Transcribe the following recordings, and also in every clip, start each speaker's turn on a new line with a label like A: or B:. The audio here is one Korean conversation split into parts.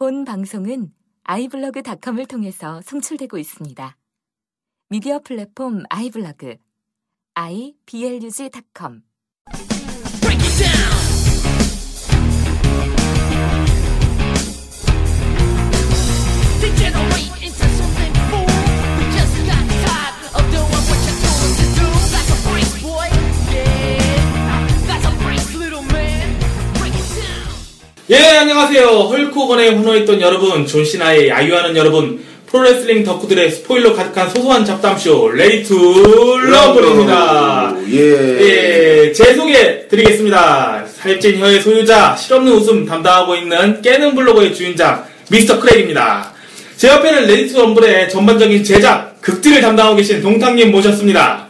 A: 본 방송은 iblog.com을 통해서 송출되고 있습니다. 미디어 플랫폼 iblog, iblog.com.
B: 예, 안녕하세요. 헐크호건에 훈어있던 여러분, 존시나의 야유하는 여러분, 프로레슬링 덕후들의 스포일러 가득한 소소한 잡담쇼 레디 투 럼블입니다. 예, 제 소개 드리겠습니다. 살찐 혀의 소유자, 실없는 웃음 담당하고 있는 깨는 블로거의 주인장 미스터 크랙입니다. 제 옆에는 레디 투 럼블의 전반적인 제작, 극딜을 담당하고 계신 동탁님 모셨습니다.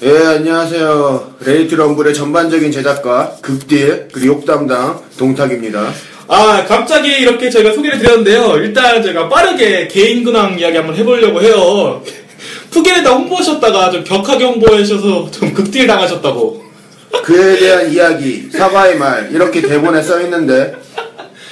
C: 예, 안녕하세요. 레디 투 럼블의 전반적인 제작과 극딜 그리고 욕 담당 동탁입니다.
B: 아, 갑자기 이렇게 저희가 소개를 드렸는데요. 일단 제가 빠르게 개인 근황 이야기 한번 해보려고 해요. 푸겔에다 홍보하셨다가 좀 격하게 홍보하셔서 좀 극딜 당하셨다고.
C: 그에 대한 이야기, 사과의 말 이렇게 대본에 써있는데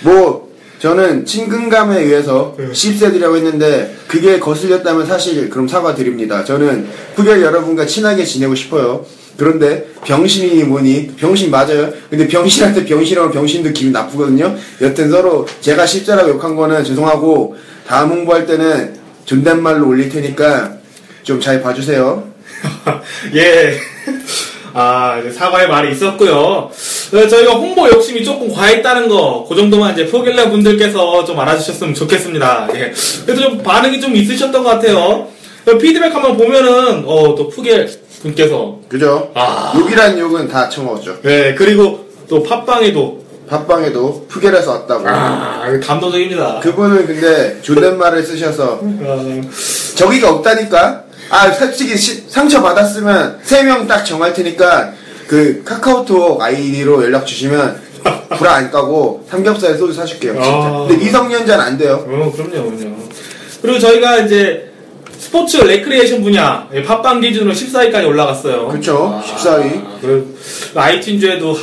C: 뭐 저는 친근감에 의해서 씹새드리라고 했는데 그게 거슬렸다면 사실 그럼 사과드립니다. 저는 푸겔 여러분과 친하게 지내고 싶어요. 그런데 병신이니 뭐니 병신 맞아요. 근데 병신한테 병신하면 병신도 기분 나쁘거든요. 여튼 서로 제가 씹새라고 욕한 거는 죄송하고 다음 홍보할 때는 존댓말로 올릴 테니까 좀 잘 봐주세요.
B: 예. 아, 이제 사과의 말이 있었고요. 저희가 홍보 욕심이 조금 과했다는 거, 그 정도만 이제 푸겔러 분들께서 좀 알아주셨으면 좋겠습니다. 예. 그래도 좀 반응이 좀 있으셨던 것 같아요. 피드백 한번 보면은, 또 푸겔 분께서.
C: 그죠? 욕이란 욕은 다 처먹었죠.
B: 네, 그리고 또 팟빵에도
C: 푸겔에서 왔다고.
B: 감동적입니다.
C: 그분은 근데 존댓말을 쓰셔서 저기가 없다니까. 솔직히 상처 받았으면 3명 딱 정할 테니까 그 카카오톡 아이디로 연락 주시면 불화 안 까고 삼겹살 소주 사줄게요. 진짜. 근데 미성년자는 안 돼요.
B: 그럼요. 그리고 저희가 이제 스포츠 레크리에이션 분야 팟빵 기준으로 14위까지 올라갔어요.
C: 그쵸. 14위.
B: 그리고 아이튠즈에도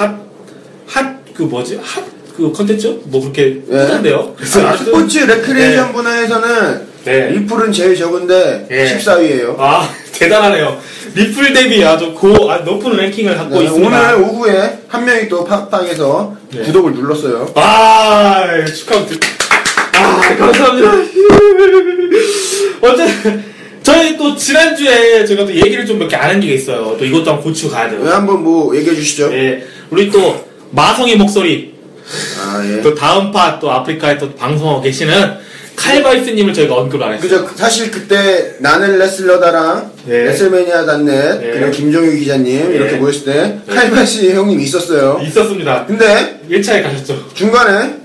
B: 그 컨텐츠? 뭐 그렇게 뜨던데요. 그래서
C: 스포츠 레크리에이션 분야에서는 리플은 제일 적은데 14위에요.
B: 대단하네요. 리플 대비 아주 높은 랭킹을 갖고 있습니다.
C: 오늘 오후에 한 명이 또 팟빵에서 구독을 눌렀어요.
B: 축하드립니다. 감사합니다. 어쨌든 저희 또 지난주에 제가 또 얘기를 좀 몇 개 안 한 게 있어요. 또 이것도 한번 고치고 가야 돼요.
C: 왜 한번 뭐 얘기해 주시죠.
B: 예, 우리 또 마성의 목소리. 또 다음 파 또 아프리카에 또 방송하고 계시는 칼바이스님을 저희가 언급을 안 했어요.
C: 그죠. 사실 그때 나는 레슬러다랑 레슬매니아.net 그리고 김종유 기자님 이렇게 모였을 때 칼바이스 형님 있었어요.
B: 있었습니다.
C: 근데
B: 1차에 가셨죠.
C: 중간에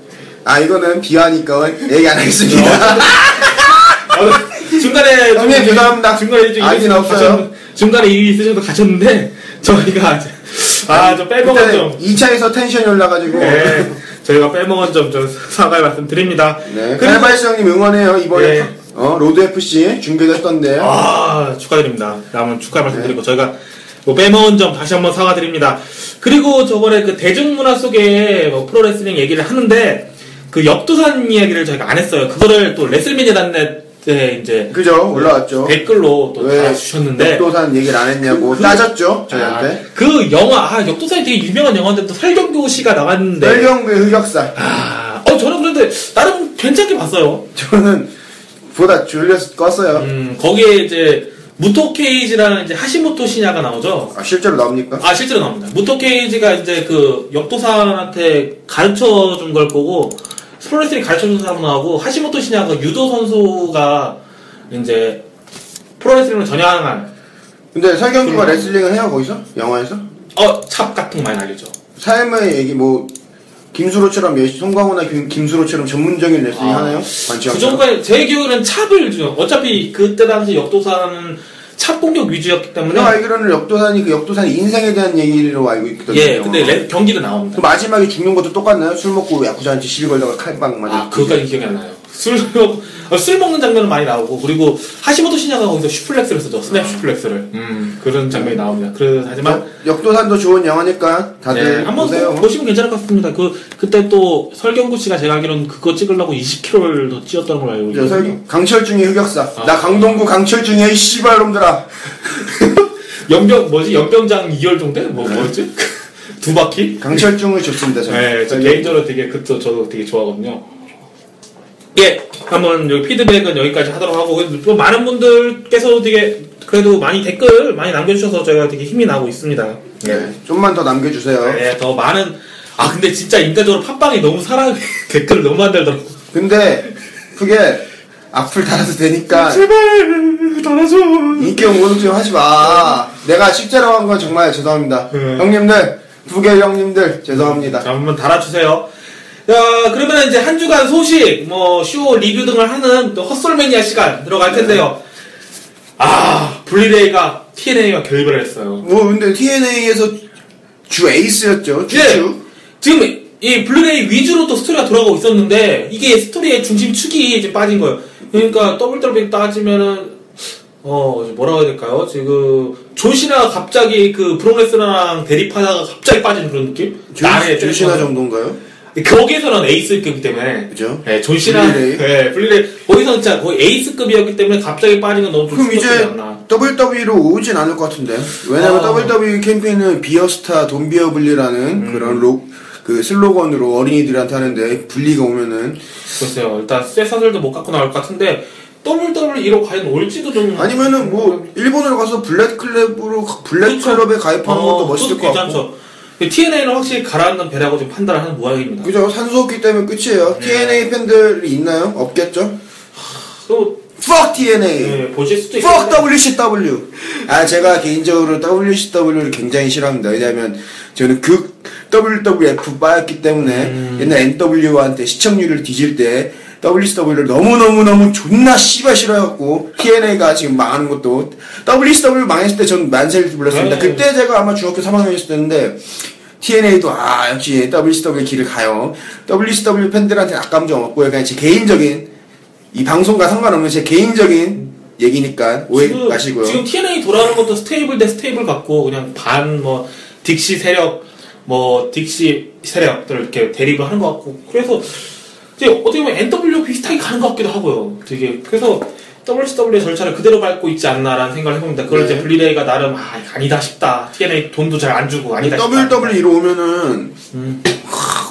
C: 이거는 비하니까 얘기 안 하겠습니다.
B: 중간에
C: 형님 죄송합니다.
B: 중간에 일이 있으셔서 가셨는데 저희가 좀 빼먹은 점
C: 2차에서 텐션이 올라가지고
B: 저희가 빼먹은 점 좀 사과의 말씀드립니다.
C: 칼바이스 형님 응원해요. 이번에 로드 FC 중계도 했던데.
B: 축하드립니다. 한번 축하 말씀드리고 저희가 뭐 빼먹은 점 다시 한번 사과드립니다. 그리고 저번에 그 대중문화 속에 뭐 프로레슬링 얘기를 하는데 그 역도산 이야기를 저희가 안 했어요. 그거를 또 레슬매니아.net 이제
C: 그죠. 올라왔죠.
B: 댓글로 또 달아주셨는데
C: 역도산 얘기를 안 했냐고 따졌죠 저희한테.
B: 그 영화 역도산이 되게 유명한 영화인데 또 설경구 씨가 나왔는데
C: 설경구의 흑역사.
B: 저는 그런데 나름 괜찮게 봤어요.
C: 저는 보다 졸려서 껐어요.
B: 거기에 이제 무토 케이지라는 이제 하시모토 시냐가 나오죠.
C: 실제로 나옵니까?
B: 실제로 나옵니다. 무토 케이지가 이제 그 역도산한테 가르쳐 준 걸 보고 프로레슬링 가르쳐준 사람 나오고 하시모토 시냐가 유도 선수가 이제 프로레슬링을 전향한.
C: 근데 설경구가 레슬링을 해요 거기서? 영화에서?
B: 찹 같은 거 많이 알려줘.
C: 삶의 얘기 뭐 김수로처럼 송강호나 김수로처럼 전문적인 레슬링 하나요?
B: 그 정도까지 제 기억에는 찹을 주요. 어차피 그때 당시 역도산은 찹 공격 위주였기 때문에.
C: 내가 알기로는 역도산이 그 역도산의 인생에 대한 얘기로 알고 있거든요.
B: 근데 경기도 나옵니다.
C: 그 마지막에 죽는 것도 똑같나요? 술 먹고 야구자한테 시비 걸다가 칼빵 맞아.
B: 그거까지 기억이 안 나요. 술 먹는 장면은 많이 나오고, 그리고 하시모토 시냐가 거기서 슈플렉스를 쓰죠. 스냅 슈플렉스를. 그런 장면이 나옵니다. 하지만
C: 역도산도 좋은 영화니까 다들
B: 한번
C: 보세요.
B: 보시면 괜찮을 것 같습니다. 그때 또 설경구 씨가 제가 알기로는 그거 찍으려고 20km를 더 뛰었다는 걸 알고 있어요.
C: 강철중의 흑역사. 나 강동구 강철중의 이 씨발놈들아.
B: 연병장 2열 정도? 뭐였지? 두 바퀴?
C: 강철중을 좋습니다. 저는.
B: 네, 저 개인적으로 되게 저도 되게 좋아하거든요. 예, 한번 여기 피드백은 여기까지 하도록 하고, 또 많은 분들께서 되게 그래도 많이 댓글 많이 남겨주셔서 저희가 되게 힘이 나고 있습니다.
C: 네, 좀만 더 남겨주세요.
B: 네, 더 많은. 근데 진짜 인간적으로 팟빵이 너무 댓글을 너무 만들더라고.
C: 근데 그게 악플 달아도 되니까
B: 제발 달아줘.
C: 인격 모독 좀 하지 마. 내가 실제로 한 건 정말 죄송합니다. 형님들, 부계 형님들 죄송합니다.
B: 자, 한번 달아주세요. 그러면 이제 한 주간 소식, 쇼 리뷰 등을 하는 또 헛솔매니아 시간 들어갈 텐데요. 블리레이가 TNA와 결별을 했어요.
C: 근데 TNA에서 주 에이스였죠.
B: 주. 지금 이 블루레이 위주로 또 스토리가 돌아가고 있었는데, 이게 스토리의 중심축이 이제 빠진 거예요. 그러니까 WWE 따지면은 뭐라고 해야 될까요? 지금 존시나가 갑자기 그 브록레스너랑 대립하다가 갑자기 빠지는 그런 느낌?
C: 존시나 정도인가요?
B: 거기에서는 에이스급이기 때문에.
C: 그죠?
B: 네, 존시나. 네, 블리레이. 거기서는 진짜 거의 에이스급이었기 때문에 갑자기 빠지는 건 너무 좀
C: 그럼 이제 WWE로 오진 않을 것 같은데. 왜냐면 WWE 캠페인은 비어스타 돈비어 블리라는 그런 그 슬로건으로 어린이들한테 하는데, 블리가 오면은.
B: 글쎄요. 일단 쇠사슬도 못 갖고 나올 것 같은데, WWE로 과연 올지도 좀.
C: 아니면은 일본으로 가서 블랙클럽에 가입하는 것도 멋있을 것 같고.
B: TNA는 확실히 가라앉는 배라고 좀 판단을 하는 모양입니다.
C: 그죠? 산소 없기 때문에 끝이에요. TNA 팬들이 있나요? 없겠죠? Fuck TNA!
B: 네, 보실 수도
C: 있어요. Fuck WCW! 제가 개인적으로 WCW를 굉장히 싫어합니다. 왜냐면, 저는 WWF 빠였기 때문에, 옛날 NW한테 시청률을 뒤질 때, WCW를 너무너무 존나 씨발 싫어해갖고, TNA가 지금 망하는 것도, WCW 망했을 때 전 만세를 불렀습니다. 그때 제가 아마 중학교 3학년이었을 때인데, TNA도 역시 WCW의 길을 가요. WCW 팬들한테는 악감정 없고요. 그냥 제 개인적인, 이 방송과 상관없는 제 개인적인 얘기니까 오해 마시고요.
B: 지금 TNA 돌아오는 것도 스테이블 대 스테이블 같고, 그냥 딕시 세력들을 이렇게 대립을 하는 것 같고, 그래서, 이제 어떻게 보면 NW 비슷하게 가는 것 같기도 하고요. 되게. 그래서 WCW의 절차를 그대로 밟고 있지 않나라는 생각을 해봅니다. 그걸 이제 블리레이가 나름 아니다 싶다. TNA 돈도 잘 안 주고 아니다 싶다.
C: WWE로 오면은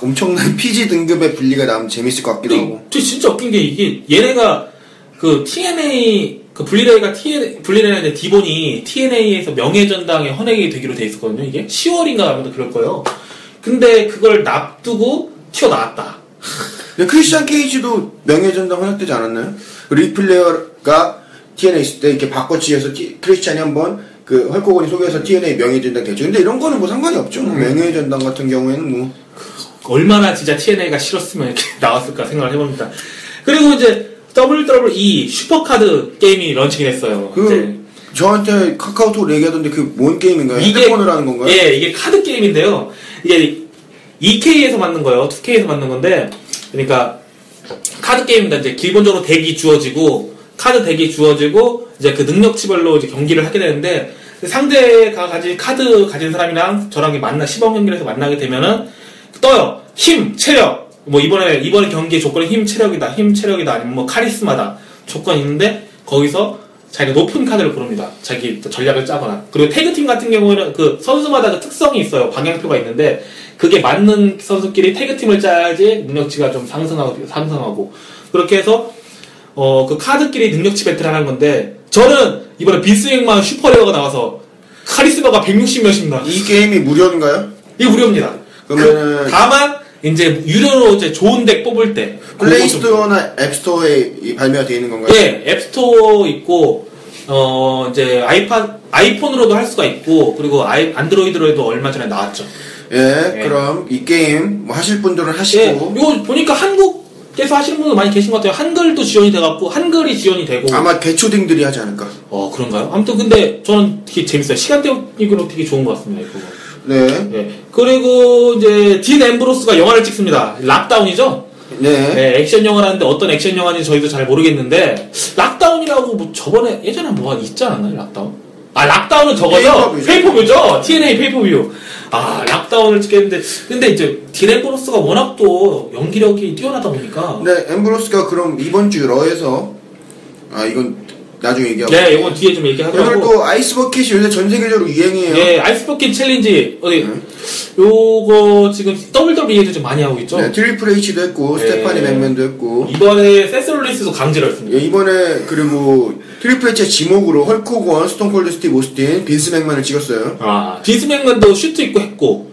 C: 엄청난 PG 등급의 분리가 나오면 재밌을 것 같기도 하고.
B: 진짜 웃긴 게 이게 얘네가 그 TNA 블리레이가 이제 디본이 TNA에서 명예전당에 헌액이 되기로 돼 있었거든요. 이게 10월인가 하면 그럴 거예요. 근데 그걸 납두고 튀어나왔다.
C: 크리스찬 케이지도 명예전당 헌납되지 않았나요? 리플레어가 TNA 있을 때 이렇게 바꿔치기해서 크리스찬이 한번 헐크 호건이 속여서 TNA 명예전당 되죠. 근데 이런 거는 상관이 없죠. 명예전당 같은 경우에는
B: 얼마나 진짜 TNA가 싫었으면 이렇게 나왔을까 생각을 해봅니다. 그리고 이제 WWE 슈퍼카드 게임이 런칭이 됐어요.
C: 저한테 카카오톡으로 얘기하던데 뭔 게임인가요? 핸드폰으로 하는 건가요?
B: 예, 이게 카드 게임인데요. 이게 2K에서 만든 거예요. 2K에서 만든 건데, 그러니까 카드 게임입니다. 이제 기본적으로 덱이 주어지고 카드 덱이 주어지고 이제 그 능력치별로 이제 경기를 하게 되는데, 상대가 카드 가진 사람이랑 저랑 시범 경기를 해서 만나게 되면은 떠요. 힘, 체력. 이번에 경기의 조건이 힘, 체력이다. 아니면 카리스마다. 조건이 있는데, 거기서 자기가 높은 카드를 고릅니다. 자기 전략을 짜거나. 그리고 태그팀 같은 경우에는 그 선수마다 그 특성이 있어요. 방향표가 있는데, 그게 맞는 선수끼리 태그팀을 짜야지 능력치가 좀 상승하고. 그렇게 해서, 그 카드끼리 능력치 배틀을 하는 건데, 저는 이번에 빈스윙만 슈퍼레어가 나와서 카리스마가 160몇입니다.
C: 이 게임이 무료인가요?
B: 이게 무료입니다.
C: 그러면은
B: 다만 이제 유료로 이제 좋은 덱 뽑을 때
C: 플레이스토어나 앱스토어에 발매가 되어 있는 건가요?
B: 예, 앱스토어 있고 이제 아이폰으로도 할 수가 있고, 그리고 안드로이드로도 얼마 전에 나왔죠.
C: 예, 그럼 이 게임 하실 분들은 하시고.
B: 예, 이거 보니까 한국에서 하시는 분들 많이 계신 것 같아요. 한글도 지원이 돼갖고 한글이 지원이 되고.
C: 아마 개초딩들이 하지 않을까.
B: 그런가요? 아무튼 근데 저는 되게 재밌어요. 시간대로 되게 좋은 것 같습니다. 이거.
C: 네.
B: 예. 그리고 이제 딘 앰브로스가 영화를 찍습니다. 락다운이죠?
C: 네.
B: 네, 액션 영화를 하는데 어떤 액션 영화인지 저희도 잘 모르겠는데 락다운이라고 뭐 저번에 예전에 뭐가 있지 않았나요? 락다운? 아, 락다운은 저거죠? 페이퍼뷰죠? TNA 페이퍼뷰. 아, 락다운을 찍겠는데 근데 이제 딘 앰브로스가 워낙 또 연기력이 뛰어나다 보니까
C: 네, 앰브로스가 그럼 이번 주 러에서 이건 나중에 얘기하고.
B: 네, 이건 뒤에 좀 얘기하더라고.
C: 오늘 또 아이스버킷이 요새 전 세계적으로 유행이에요.
B: 네, 아이스버킷 챌린지 어디 요거 지금 WWE도 좀 많이 하고 있죠.
C: 네, 트리플 H도 했고 스테파니 맥맨도 했고
B: 이번에 세스 롤린스도 강제로 했습니다.
C: 예, 이번에 그리고 트리플 H의 지목으로 헐크 호건, 스톤 콜드 스티브 오스틴, 빈스 맥만을 찍었어요.
B: 아, 빈스 맥만도 슈트 입고 했고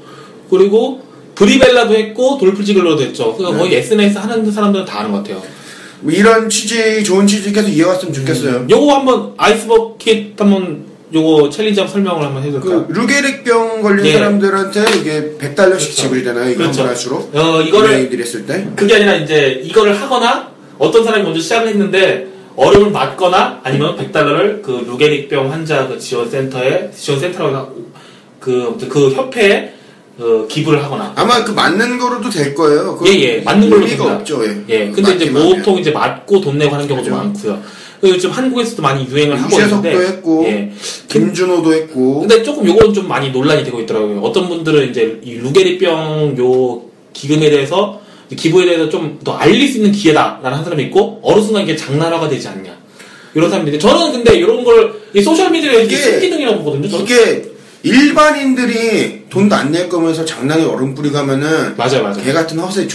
B: 그리고 브리벨라도 했고 돌프 지글러도 했죠. 그러니까 거의 SNS 하는 사람들은 다 아는 것 같아요.
C: 뭐 이런 취지, 좋은 취지 계속 이어갔으면 좋겠어요.
B: 요거 한번 아이스버킷 한번 요거 챌린지 한번 설명을 한번 해줄까요?
C: 그 루게릭병 걸린 사람들한테 이게 $100씩 그렇죠. 지불이 되나요? 이거
B: 그렇죠.
C: 한번 할수록
B: 이거를
C: 연예인들이 했을 때
B: 그게 아니라 이제 이거를 하거나 어떤 사람이 먼저 시작을 했는데 어려움을 맞거나 아니면 $100를 그 루게릭병 환자 그 지원센터라고 그 협회에 기부를 하거나.
C: 아마 그 맞는 거로도 될 거예요.
B: 예, 맞는 걸로
C: 의미가
B: 됩니다.
C: 없죠. 예.
B: 예, 근데 이제 보통 이제 맞고 돈 내고 하는 경우도 많고요. 요즘 한국에서도 많이 유행을 하고 있는데.
C: 유재석도 했고,
B: 예.
C: 김준호도 했고.
B: 근데 조금 요건 좀 많이 논란이 되고 있더라고요. 어떤 분들은 이제 이 루게리병 요 기금에 대해서 기부에 대해서 좀 더 알릴 수 있는 기회다라는 한 사람이 있고 어느 순간 이게 장난화가 되지 않냐 이런 사람들이. 저는 근데 이런 걸 이 소셜 미디어에 신기능이라고 보거든요. 저는.
C: 이게 일반인들이 돈도 안 낼 거면서 장난에 얼음 뿌리 가면은
B: 맞아요.
C: 개 같은 허세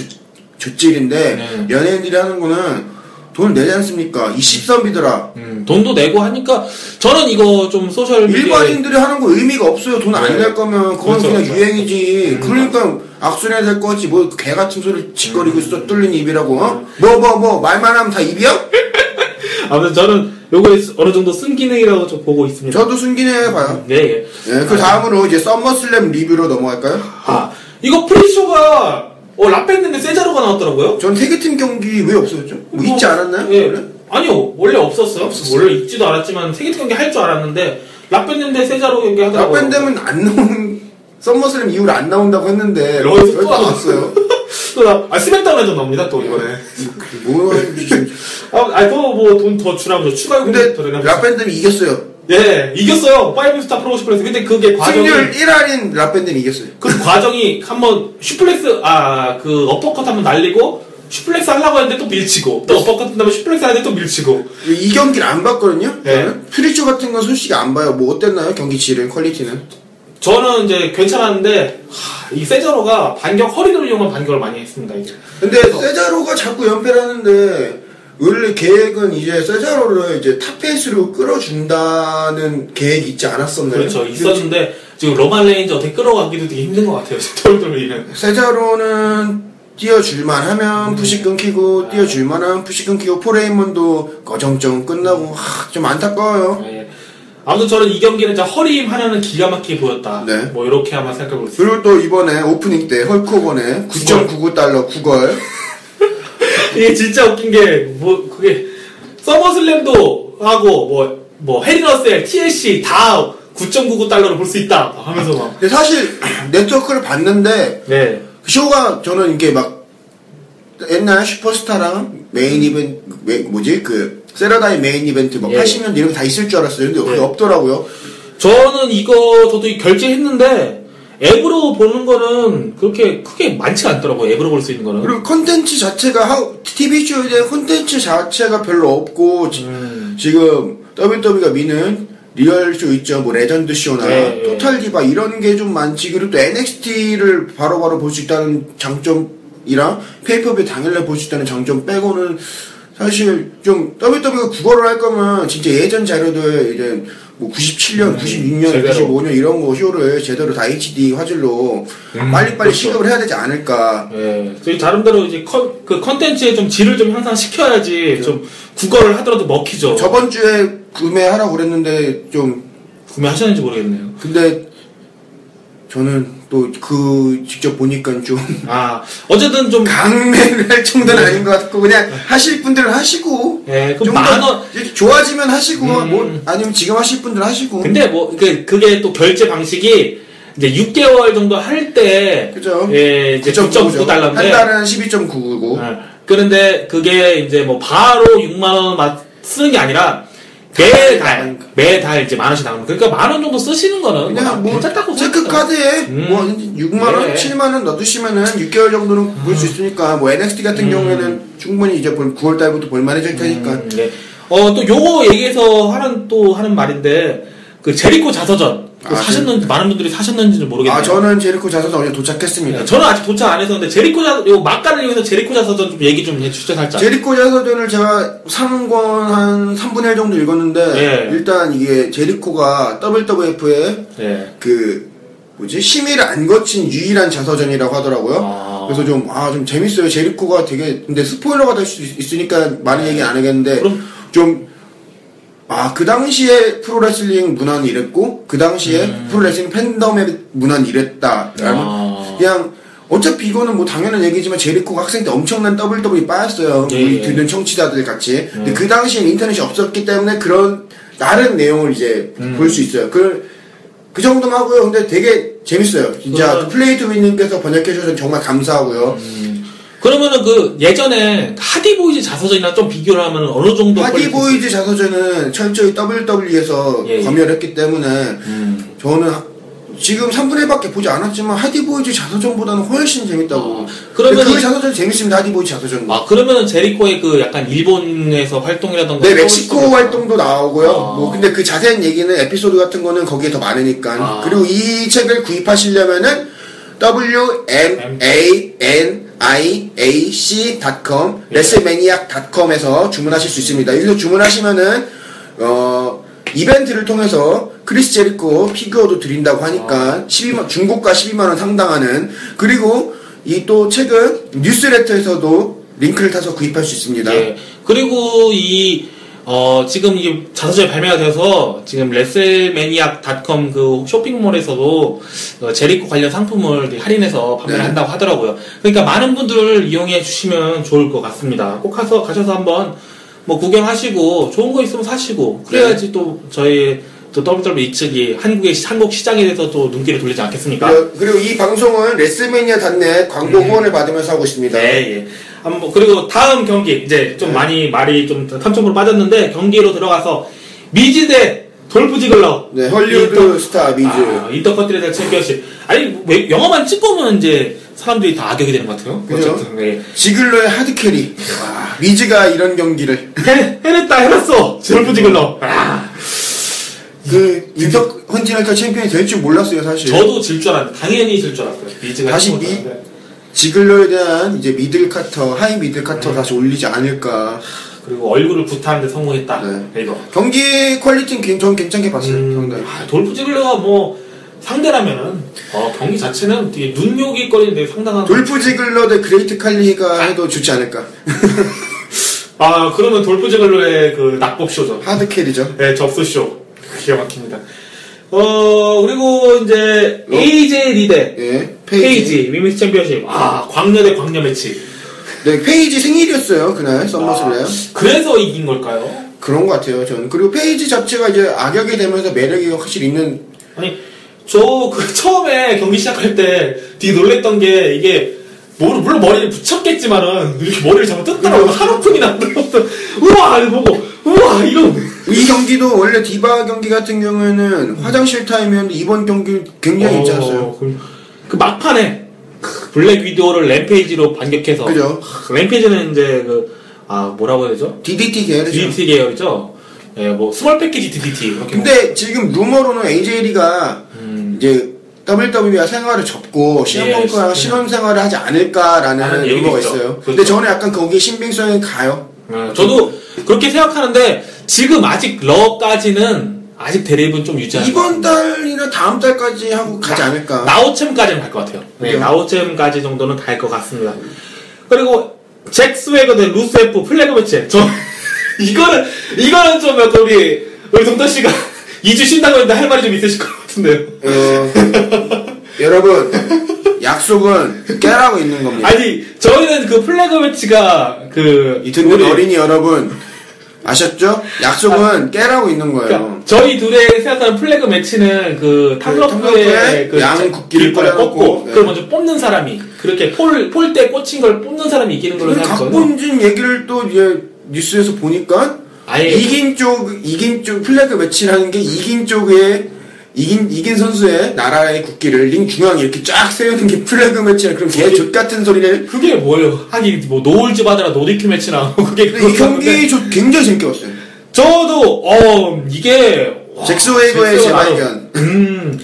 C: 족질인데 연예인들이 하는 거는 돈을 내지 않습니까? 이 십선비더라.
B: 돈도 내고 하니까 저는 이거 좀 소셜 미디어
C: 일반인들이 하는 거 의미가 없어요. 돈 안 낼 거면 그건
B: 그렇죠,
C: 그냥
B: 그렇죠.
C: 유행이지. 그러니까 악순해야 될 거지. 뭐 개 같은 소리 짓거리고 있어. 뚫린 입이라고. 말만 하면 다 입이야?
B: 아무튼 저는 요거에 어느 정도 순기능이라고 좀 보고 있습니다.
C: 저도 순기능해 봐요.
B: 예.
C: 그 다음으로 이제 썸머슬램 리뷰로 넘어갈까요?
B: 이거 프리쇼가 라펜드인데 세자로가 나왔더라고요.
C: 전 태그팀 경기 왜 없었죠? 뭐 있지 않았나요?
B: 예.
C: 원래?
B: 아니요, 원래 없었어요. 원래 있지도 않았지만 세계팀 경기 할 줄 알았는데 라펜드인데 세자로 경기 하더라고요.
C: 라펜드는 안 나온 썸머슬램 이후로 안 나온다고 했는데
B: 러에서
C: 또 나왔어요.
B: 또 스맥다운에도 나옵니다. 또 이번에.
C: 뭐
B: 돈 더 주라고 추가 요금
C: 근데
B: 더 내라고.
C: 라펜드는 이겼어요.
B: 예, 이겼어요. 5스타 프로모션에서. 근데 그게 과정이
C: 승률 1할인 라펜드는 이겼어요.
B: 그 과정이 한번 슈플렉스 그 어퍼컷 한번 날리고 슈플렉스 하려고 했는데 또 밀치고 또 어퍼컷 한다면 슈플렉스 하는데 또 밀치고.
C: 이 경기를 안 봤거든요.
B: 네.
C: 프리쇼 같은 건 솔직히 안 봐요. 뭐 어땠나요? 경기 질은 퀄리티는?
B: 저는 이제 괜찮았는데 이 세자로가 허리를 이용한 반격을 많이 했습니다. 이제.
C: 근데 세자로가 자꾸 연패를 하는데 원래 계획은 이제 세자로를 이제 탑페이스로 끌어준다는 계획이 있지 않았었나요?
B: 그렇죠. 있었는데 지금 로만 레인즈 어떻게 끌어가기도 되게 힘든 것 같아요. WWE
C: 세자로는 뛰어줄만 하면 푸시 끊기고 뛰어줄만 하면 푸시 끊기고 포레이먼도 거정정 끝나고 좀 안타까워요.
B: 네. 아무튼 저는 이 경기는 진짜 허리 힘 하나는 기가 막히게 보였다.
C: 네.
B: 뭐 이렇게 한번 생각해볼 수
C: 그리고
B: 있습니다.
C: 또 이번에 오프닝 때 헐크 호건에 $9.99 구걸.
B: 이게 진짜 웃긴 게 그게 서머슬램도 하고 뭐 해리너셀, TLC 다 $9.99를 볼 수 있다 하면서 막.
C: 근데 사실 네트워크를 봤는데
B: 네.
C: 그 쇼가 저는 이게 막 옛날 슈퍼스타랑 메인 이벤트 세라다이 메인 이벤트 막 80년 이런 거 다 있을 줄 알았어요. 근데 그게 없더라고요.
B: 저는 저도 결제했는데 앱으로 보는 거는 그렇게 크게 많지가 않더라고요. 앱으로 볼 수 있는 거는.
C: 그리고 콘텐츠 자체가 TV쇼에 대한 콘텐츠 자체가 별로 없고 지금 WWE가 미는 리얼쇼 있죠. 뭐 레전드 쇼나 토탈 디바 이런 게 좀 많지. 그리고 또 NXT를 바로바로 볼 수 있다는 장점이랑 페이퍼뷰 당일날 볼 수 있다는 장점 빼고는 사실 좀 WWE가 국어를 할 거면 진짜 예전 자료들 이제 뭐 97년, 96년,
B: 제대로.
C: 95년 이런 거 쇼를 제대로 다 HD 화질로 빨리빨리
B: 그렇죠.
C: 시급을 해야 되지 않을까.
B: 예. 저희 나름대로 이제 그 컨텐츠의 좀 질을 좀 향상시켜야지 좀 국어를 하더라도 먹히죠.
C: 저번 주에 구매하라고 그랬는데 좀
B: 구매하셨는지 모르겠네요.
C: 근데 저는 또 직접 보니까 좀
B: 어쨌든 좀
C: 강매를 할 정도는 아닌 것 같고 그냥 하실 분들은 하시고
B: 예,
C: 좀 더 좋아지면 하시고 뭐 아니면 지금 하실 분들은 하시고.
B: 근데 뭐 그게 또 결제 방식이 이제 6개월 정도 할 때
C: 그죠?
B: 예, 이제 $9.99인데
C: 한 달은 12.99고
B: 그런데 그게 이제 뭐 바로 6만원 쓰는 게 아니라 매달 이제 10,000원씩 나가는 그러니까 10,000원 정도 쓰시는 거는
C: 그냥 뭐
B: 괜찮다고
C: 체크카드에 뭐 6만원,
B: 네.
C: 7만원 넣어두시면은 6개월 정도는 볼 수 있으니까 뭐 NXT 같은 경우에는 충분히 이제 9월달부터 볼만해질 테니까.
B: 네. 또 요거 얘기해서 하는 말인데 그 제리코 자서전 사셨는지 많은 분들이 사셨는지는 모르겠네요.
C: 저는 제리코 자서전 어제 도착했습니다.
B: 네, 저는 아직 도착 안 했었는데 요 막간을 이용해서 제리코 자서전 좀 얘기 좀 해주시죠 살짝.
C: 제리코 자서전을 제가 3권 한 3분의 1 정도 읽었는데
B: 네.
C: 일단 이게 제리코가 WWF에
B: 네.
C: 심의를 안 거친 유일한 자서전이라고 하더라고요. 그래서 좀 재밌어요. 제리코가 되게 근데 스포일러가 될 수 있으니까 많이 얘기 안 하겠는데 그 당시에 프로레슬링 문화는 이랬고, 그 당시에 프로레슬링 팬덤의 문화는 이랬다. 그냥, 어차피 이거는 뭐 당연한 얘기지만, 제리코가 학생 때 엄청난 WWE 빠였어요. 우리 듣는 청취자들 같이. 근데 그 당시엔 인터넷이 없었기 때문에 그런, 다른 내용을 이제 볼 수 있어요. 그 정도만 하고요. 근데 되게 재밌어요. 진짜, 플레이트위님께서 번역해주셔서 정말 감사하고요.
B: 그러면은 예전에 하디보이즈 자서전이랑 좀 비교를 하면 어느 정도
C: 하디보이즈 자서전은 철저히 WWE에서 검열했기 때문에 저는 지금 3분의 1밖에 보지 않았지만 하디보이즈 자서전보다는 훨씬 재밌다고.
B: 그러면
C: 그 자서전 재밌습니다. 하디보이즈 자서전.
B: 그러면은 제리코의 약간 일본에서 활동이라던가
C: 네, 멕시코 활동도 나오고요. 근데 그 자세한 얘기는 에피소드 같은 거는 거기에 더 많으니까. 그리고 이 책을 구입하시려면은 WMANIAC.com, WrestleManiac.com에서 주문하실 수 있습니다. 여기서 주문하시면은, 이벤트를 통해서 크리스 제리코 피규어도 드린다고 하니까, 중고가 12만원 상당하는, 그리고 이 또 책은 뉴스레터에서도 링크를 타서 구입할 수 있습니다.
B: 예. 그리고 지금 이게 자서전이 발매가 되어서 지금 레슬매니악.com 그 쇼핑몰에서도 제리코 관련 상품을 할인해서 판매를 한다고 하더라고요. 그러니까 많은 분들 이용해 주시면 좋을 것 같습니다. 꼭 가셔서 한번 뭐 구경하시고 좋은 거 있으면 사시고 그래야지 또 저희 또 WWE 측이 한국 시장에 대해서 또 눈길을 돌리지 않겠습니까?
C: 그리고 이 방송은 레슬매니아.net 광고 후원을 받으면서 하고 있습니다.
B: 네, 예. 그리고 다음 경기, 이제 좀 많이 말이 좀 탐정으로 빠졌는데, 경기로 들어가서, 미즈 대 돌프 지글러.
C: 네, 헐리우드 스타 미즈.
B: 인터컨티넨탈 챔피언십. 아니, 왜, 영화만 찍고 오면 이제 사람들이 다 악역이 되는 것 같아요.
C: 그죠?
B: 네.
C: 지글러의 하드캐리. 미즈가 이런 경기를.
B: 해냈어! 돌프 지글러.
C: 인터컨티넨탈 챔피언이 될 줄 몰랐어요, 사실.
B: 저도 질 줄 알았는데, 당연히 질 줄 알았어요. 미즈가.
C: 다시 지글러에 대한 이제 미들 카터, 하이 미들 카터 다시 올리지 않을까.
B: 그리고 얼굴을 굿하는데 성공했다.
C: 네.
B: 이거.
C: 경기 퀄리티는 전 괜찮게 봤어요. 상당히.
B: 돌프 지글러가 뭐 상대라면은 경기 자체는 되게 눈요깃거리는데 상당한.
C: 돌프 지글러 대 그레이트 칼리가 해도 좋지 않을까.
B: 그러면 돌프 지글러의 그 낙법쇼죠.
C: 하드캐리죠.
B: 네, 접수쇼. 기가 막힙니다. 그리고 이제 AJ 리대.
C: 예.
B: 페이지 위미스 챔피언십. 광녀 대 광녀 매치.
C: 네, 페이지 생일이었어요, 그날, 썸머슬래요.
B: 그래서 이긴 걸까요?
C: 그런 것 같아요, 저는. 그리고 페이지 자체가 이제 악역이 되면서 매력이 확실히 있는.
B: 아니, 처음에 경기 시작할 때 되게 놀랬던 게, 이게, 물론 머리를 붙였겠지만은, 이렇게 머리를 잘못 뜯더라고. 하루픈이 났더라고. 우와! 이거 보고, 우와! 이런.
C: 이 경기도 원래 디바 경기 같은 경우에는 화장실 타임이었는데, 이번 경기 굉장히 괜찮았어요.
B: 그 막판에, 블랙 위도우를 램페이지로 반격해서.
C: 그죠.
B: 램페이지는 이제 뭐라고 해야 되죠?
C: DDT 계열이죠.
B: DDT 계열이죠. 예, 뭐, 스몰 패키지 DDT.
C: 근데 지금 루머로는 AJ리가 이제 WWE와 생활을 접고 CM펑크랑 신혼생활을 하지 않을까라는 루머가 있어요.
B: 그렇죠.
C: 근데 저는 약간 거기에 신빙성이 가요.
B: 저도 그렇게 생각하는데 지금 아직 러까지는 아직 대립은 좀 유지하는
C: 이번 달이나 다음 달까지 하고 가지 않을까.
B: 나우챔까지는 갈 것 같아요. 네, 나우챔까지 정도는 갈 것 같습니다. 그리고 잭 스웨거 대 루세프 플래그 매치. 이거는 좀 약간 우리 동터 씨가 2주 쉰다고 했는데 할 말이 좀 있으실 것 같은데요.
C: 여러분 약속은 깨라고 있는 겁니다.
B: 아니 저희는 그 플래그 매치가
C: 이 듣는 어린이 여러분 아셨죠? 약속은 깨라고 있는 거예요.
B: 그러니까 저희 둘의 생각하는 플래그 매치는 그 탐러프의
C: 양 국기를
B: 꽂고 그걸 먼저 뽑는 사람이 그렇게 폴 때 꽂힌 걸 뽑는 사람이 이기는 걸로 생각하거든요.
C: 각본진 얘기를 또 이제 뉴스에서 보니까 이긴 쪽 플래그 매치라는 게 이긴 쪽에 이긴 선수의 나라의 국기를 링 중앙에 이렇게 쫙 세우는 게 플래그 매치라 그런 개족 같은 소리를.
B: 그게 뭐예요? 하긴 뭐 노을즈 바드나 노디큐 매치나 그게
C: 이 경기 저 굉장히 재밌게 봤어요.
B: 저도 이게
C: 잭스 웨이거의 재발견.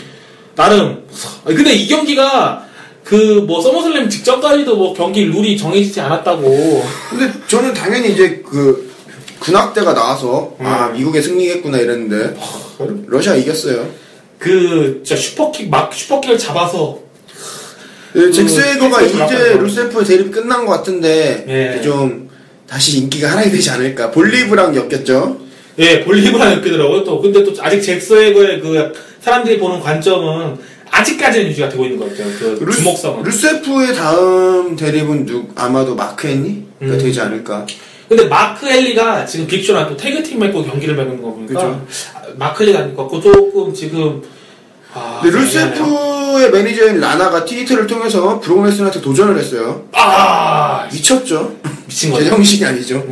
B: 나름. 근데 이 경기가 그 뭐 서머슬램 직전까지도 뭐 경기 룰이 정해지지 않았다고.
C: 근데 저는 당연히 이제 그 군악대가 나와서 아 미국의 승리겠구나 이랬는데 러시아 이겼어요.
B: 그 진짜 슈퍼킥을 잡아서.
C: 잭스 웨이거가 이제 루세프의 대립 끝난 것 같은데
B: 예.
C: 좀 다시 인기가 하락이 되지 않을까. 볼리브랑 엮였죠.
B: 예, 볼리브랑 엮이더라고요. 또 근데 또 아직 잭스 웨이거의 그 사람들이 보는 관점은 아직까지는 유지가 되고 있는 것 같아요. 그 주목성은.
C: 루세프의 다음 대립은 아마도 마크 헨리가 되지 않을까.
B: 근데 마크 헨리가 지금 빅쇼랑 또 태그팀 맺고 경기를 맺는 거 보니까
C: 그렇죠.
B: 마크 헨리가 아닌 것 같고 조금 지금
C: 근데 루세프의 매니저인 라나가 트위터를 통해서 브록 레스너한테 도전을 했어요. 미쳤죠.
B: 미친 거죠.
C: 제정신이 아니죠.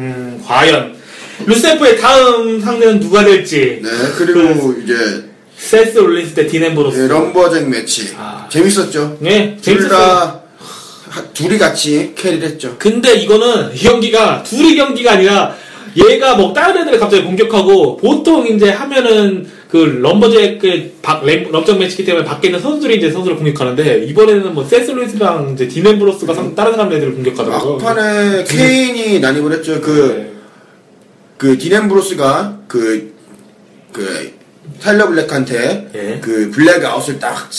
B: 과연 루세프의 다음 상대는 누가 될지.
C: 네, 그리고 이제
B: 세스 롤린스 대 딘 앰브로스.
C: 네, 럼버잭 매치. 재밌었죠.
B: 네,
C: 재밌었어요. 둘이 같이 캐리를 했죠.
B: 근데 이거는 이 경기가 둘이 경기가 아니라 얘가 뭐 다른 애들을 갑자기 공격하고 보통 이제 하면은 그 럼버잭 럼적 매치기 때문에 밖에 있는 선수들이 이제 선수를 공격하는데 이번에는 뭐 세스 롤린스랑 이제 딘 앰브로스가 다른 사람 애들을 공격하더라고요.
C: 막판에 케인이 난입을 했죠. 그 딘 앰브로스가 타일러 블랙한테
B: 예.
C: 그 블랙 아웃을 딱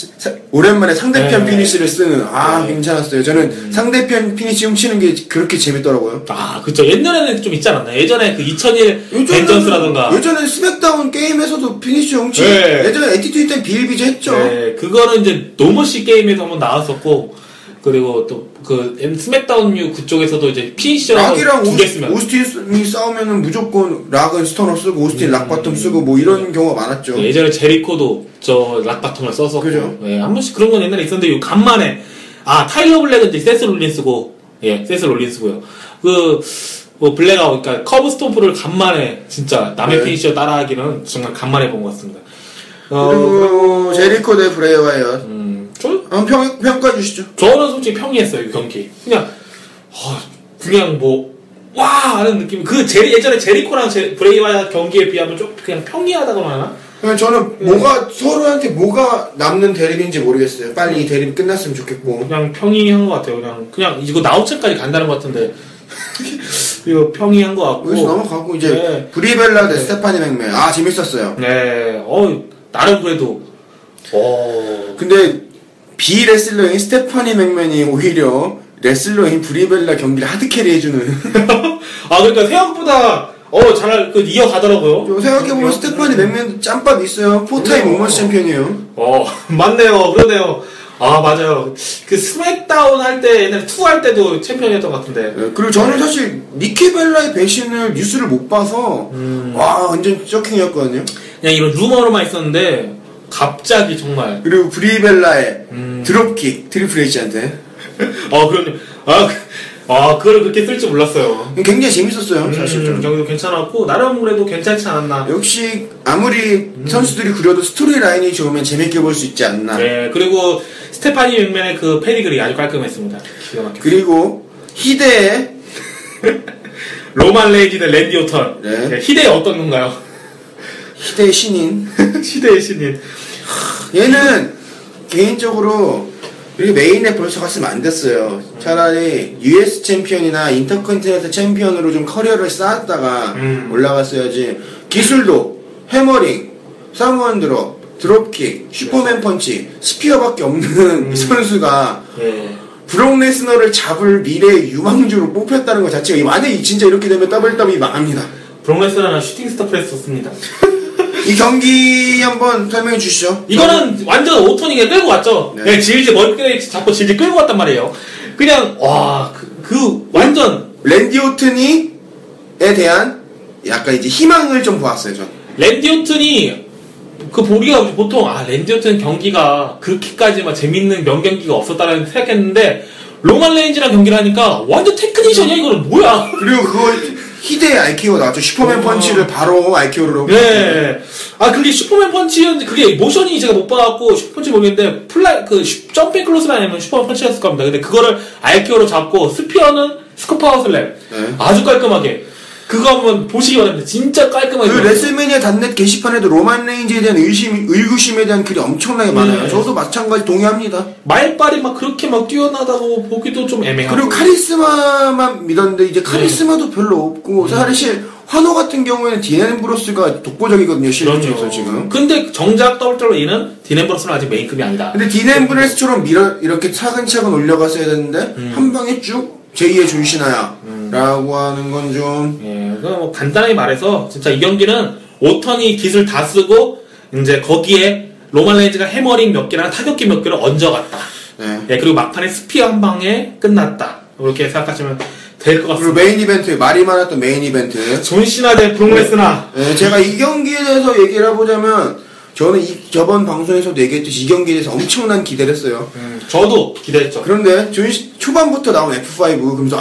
C: 오랜만에 상대편
B: 예.
C: 피니시를 쓰는 괜찮았어요. 저는 상대편 피니시 훔치는 게 그렇게 재밌더라고요.
B: 그쵸. 옛날에는 좀 있지 않았나? 예전에 그 2001 벤전스라던가.
C: 예전에 스맥다운 게임에서도 피니시 훔치고 예전에 에티튜드 때는 비일비재 했죠.
B: 네, 그거는 이제 노머시 게임에서 한번 나왔었고 그리고 또 그 스맥다운 유 그쪽에서도 이제 피니셔
C: 락이랑
B: 두 개 쓰면
C: 오스틴이 싸우면은 무조건 락은 스토너 쓰고 오스틴 락 바텀 쓰고 뭐 이런 경우가 많았죠.
B: 예전에 제리코도 저 락 바텀을 썼었고
C: 그죠.
B: 네, 한 번씩 그런 건 옛날에 있었는데 요 간만에 타일러 블랙은 이제 세스 롤린스고 세스 롤린스고요. 뭐 블랙아웃 그러니까 커브 스톰프를 간만에 진짜 남의 피니셔 따라하기는 정말 간만에 본 것 같습니다.
C: 그리고 제리코 대 브레이 와이엇. 한번 평가 주시죠.
B: 저는 솔직히 평이했어요, 이 경기. 그냥 뭐, 와! 하는 느낌. 예전에 제리코랑 브레이와 경기에 비하면 좀 그냥 평이하다고 하나?
C: 그냥 저는 서로한테 뭐가 남는 대립인지 모르겠어요. 빨리 이 대립이 끝났으면 좋겠고.
B: 그냥 평이한 것 같아요. 그냥 이거 나우체까지 간다는 것 같은데. 이거 평이한 것 같고.
C: 여기서 넘어가고, 이제, 브리벨라 대 스테파니 맥맨. 재밌었어요.
B: 네, 나름 그래도.
C: 근데, 비레슬러인 스테파니 맥맨이 오히려 레슬러인 브리벨라 경기를 하드캐리 해주는.
B: 그러니까 생각보다 이어가더라고요.
C: 생각해보면 스테파니 맥맨도 짬밥 있어요. 포타임 우먼스 챔피언이에요.
B: 맞네요. 그러네요. 맞아요. 그 스맥다운 할 때, 옛날에 2 할 때도 챔피언이었던 것 같은데.
C: 네, 그리고 저는 사실 니키 벨라의 배신을 뉴스를 못 봐서 완전 쇼킹이었거든요.
B: 그냥 이런 루머로만 있었는데 갑자기 정말.
C: 그리고 브리벨라의 드롭킥 트리플 H한테.
B: 그럼요. 그걸 그렇게 쓸 줄 몰랐어요.
C: 굉장히 재밌었어요. 사실 좀.
B: 경기도 괜찮았고 나름 그래도 괜찮지 않았나.
C: 역시 아무리 선수들이 그려도 스토리 라인이 좋으면 재밌게 볼 수 있지 않나.
B: 네. 그리고 스테파니 맥맨의 그 페디그리 아주 깔끔했습니다. 기가 막혔어요.
C: 그리고 히데의
B: 로만 레이지 대 랜디 오턴.
C: 네.
B: 히데의 어떤 건가요?
C: 히데의 신인.
B: 히데의 신인.
C: 얘는 개인적으로 이렇게 메인에 벌써 갔으면 안 됐어요. 차라리 US 챔피언이나 인터컨티넨탈 챔피언으로 좀 커리어를 쌓았다가 올라갔어야지. 기술도 해머링, 사무원 드롭킥, 슈퍼맨 펀치, 스피어밖에 없는 선수가 브록 레스너를 잡을 미래의 유망주로 뽑혔다는 것 자체가 만약에 진짜 이렇게 되면 WWE 망합니다.
B: 브록 레스너는 슈팅스타 프레스 썼습니다.
C: 이 경기 한번 설명해 주시죠.
B: 이거는 완전 오토닝에 끌고 왔죠.
C: 네.
B: 그냥 질질 머리끄댕이 잡고 질질 끌고 왔단 말이에요. 그냥 완전
C: 랜디 오튼이에 대한 약간 이제 희망을 좀 보았어요. 전.
B: 랜디 오튼이 우리가 보통 랜디 오튼 경기가 그렇게까지 막 재밌는 명경기가 없었다라는 생각했는데 로만 레인지랑 경기를 하니까 완전 테크니션이야. 이거는 뭐야?
C: 그리고 그거 희대의 아이키오가 나왔죠. 슈퍼맨 펀치를 바로 아이키오로.
B: 네. 아, 그게 슈퍼맨 펀치였는데, 그게 모션이 제가 못 봐갖고, 슈퍼펀치 모르겠는데, 점핑 클로스는 아니면 슈퍼맨 펀치였을 겁니다. 근데 그거를 아이키오로 잡고, 스피어는 스코파워 슬램.
C: 네.
B: 아주 깔끔하게. 그거 한번 보시기 바랍니다. 진짜 깔끔하게.
C: 그 레슬매니아 단넷 게시판에도 로만 레인지에 대한 의구심에 대한 글이 엄청나게 많아요. 저도 마찬가지 동의합니다.
B: 말빨이 막 그렇게 막 뛰어나다고 보기도 좀 애매하고.
C: 그리고 카리스마만 믿었는데 이제 카리스마도 별로 없고 사실 환호 같은 경우에는 딘 앰브로스가 독보적이거든요. 실력에서 지금.
B: 근데 정작 WWE는 딘 앰브로스는 아직 메인급이 아니다.
C: 근데 딘 앰브로스처럼 이렇게 차근차근 올려갔어야 되는데 한 방에 쭉 제2의 존시나야 라고 하는 건 좀.
B: 예, 그건 뭐 간단하게 말해서 진짜 이 경기는 오턴이 깃을 다 쓰고 이제 거기에 로만 레인지가 해머링 몇 개랑 타격기 몇 개를 얹어갔다.
C: 네.
B: 예, 그리고 막판에 스피어 한 방에 끝났다. 이렇게 생각하시면 될 것 같습니다.
C: 그리고 메인 이벤트, 말이 많았던 메인 이벤트.
B: 존시나 대 브록 레스너.
C: 네, 제가 이 경기에 대해서 얘기를 해보자면 저는 저번 방송에서도 얘기했듯이 이 경기에 대해서 엄청난 기대를 했어요.
B: 저도 기대했죠.
C: 그런데 초반부터 나온 F5 그러면서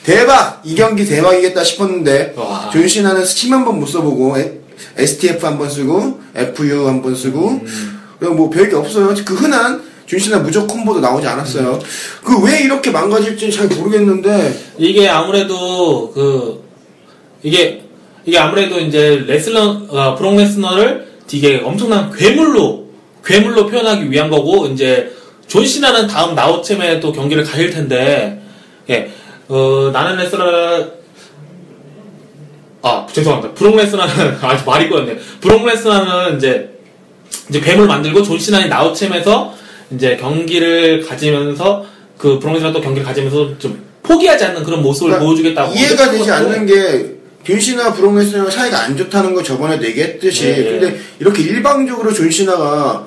C: 대박! 이 경기 대박이겠다 싶었는데
B: 와.
C: 존시나는 스팀 한 번 못 써보고 STF 한 번 쓰고 FU 한 번 쓰고 그냥 뭐 별게 없어요. 그 흔한 존시나 무적 콤보도 나오지 않았어요. 그 왜 이렇게 망가질지 잘 모르겠는데
B: 이게 아무래도 이게 아무래도 이제 브록 레스너를 되게 엄청난 괴물로 표현하기 위한 거고, 이제 존시나는 다음 나우챔에 또 경기를 가질 텐데, 예, 나는 레스너를 죄송합니다. 브록 레스너는 아주 말이 꼬였네. 브록 레스너는 이제 괴물 만들고 존시나는 나우챔에서 이제 경기를 가지면서 브록 레스너가 또 경기를 가지면서 좀 포기하지 않는 그런 모습을
C: 그러니까
B: 보여주겠다고.
C: 이해가 되지 않는 게 존시나 브록 레스너랑 사이가 안 좋다는 거 저번에도 얘기했듯이 근데 이렇게 일방적으로 존시나가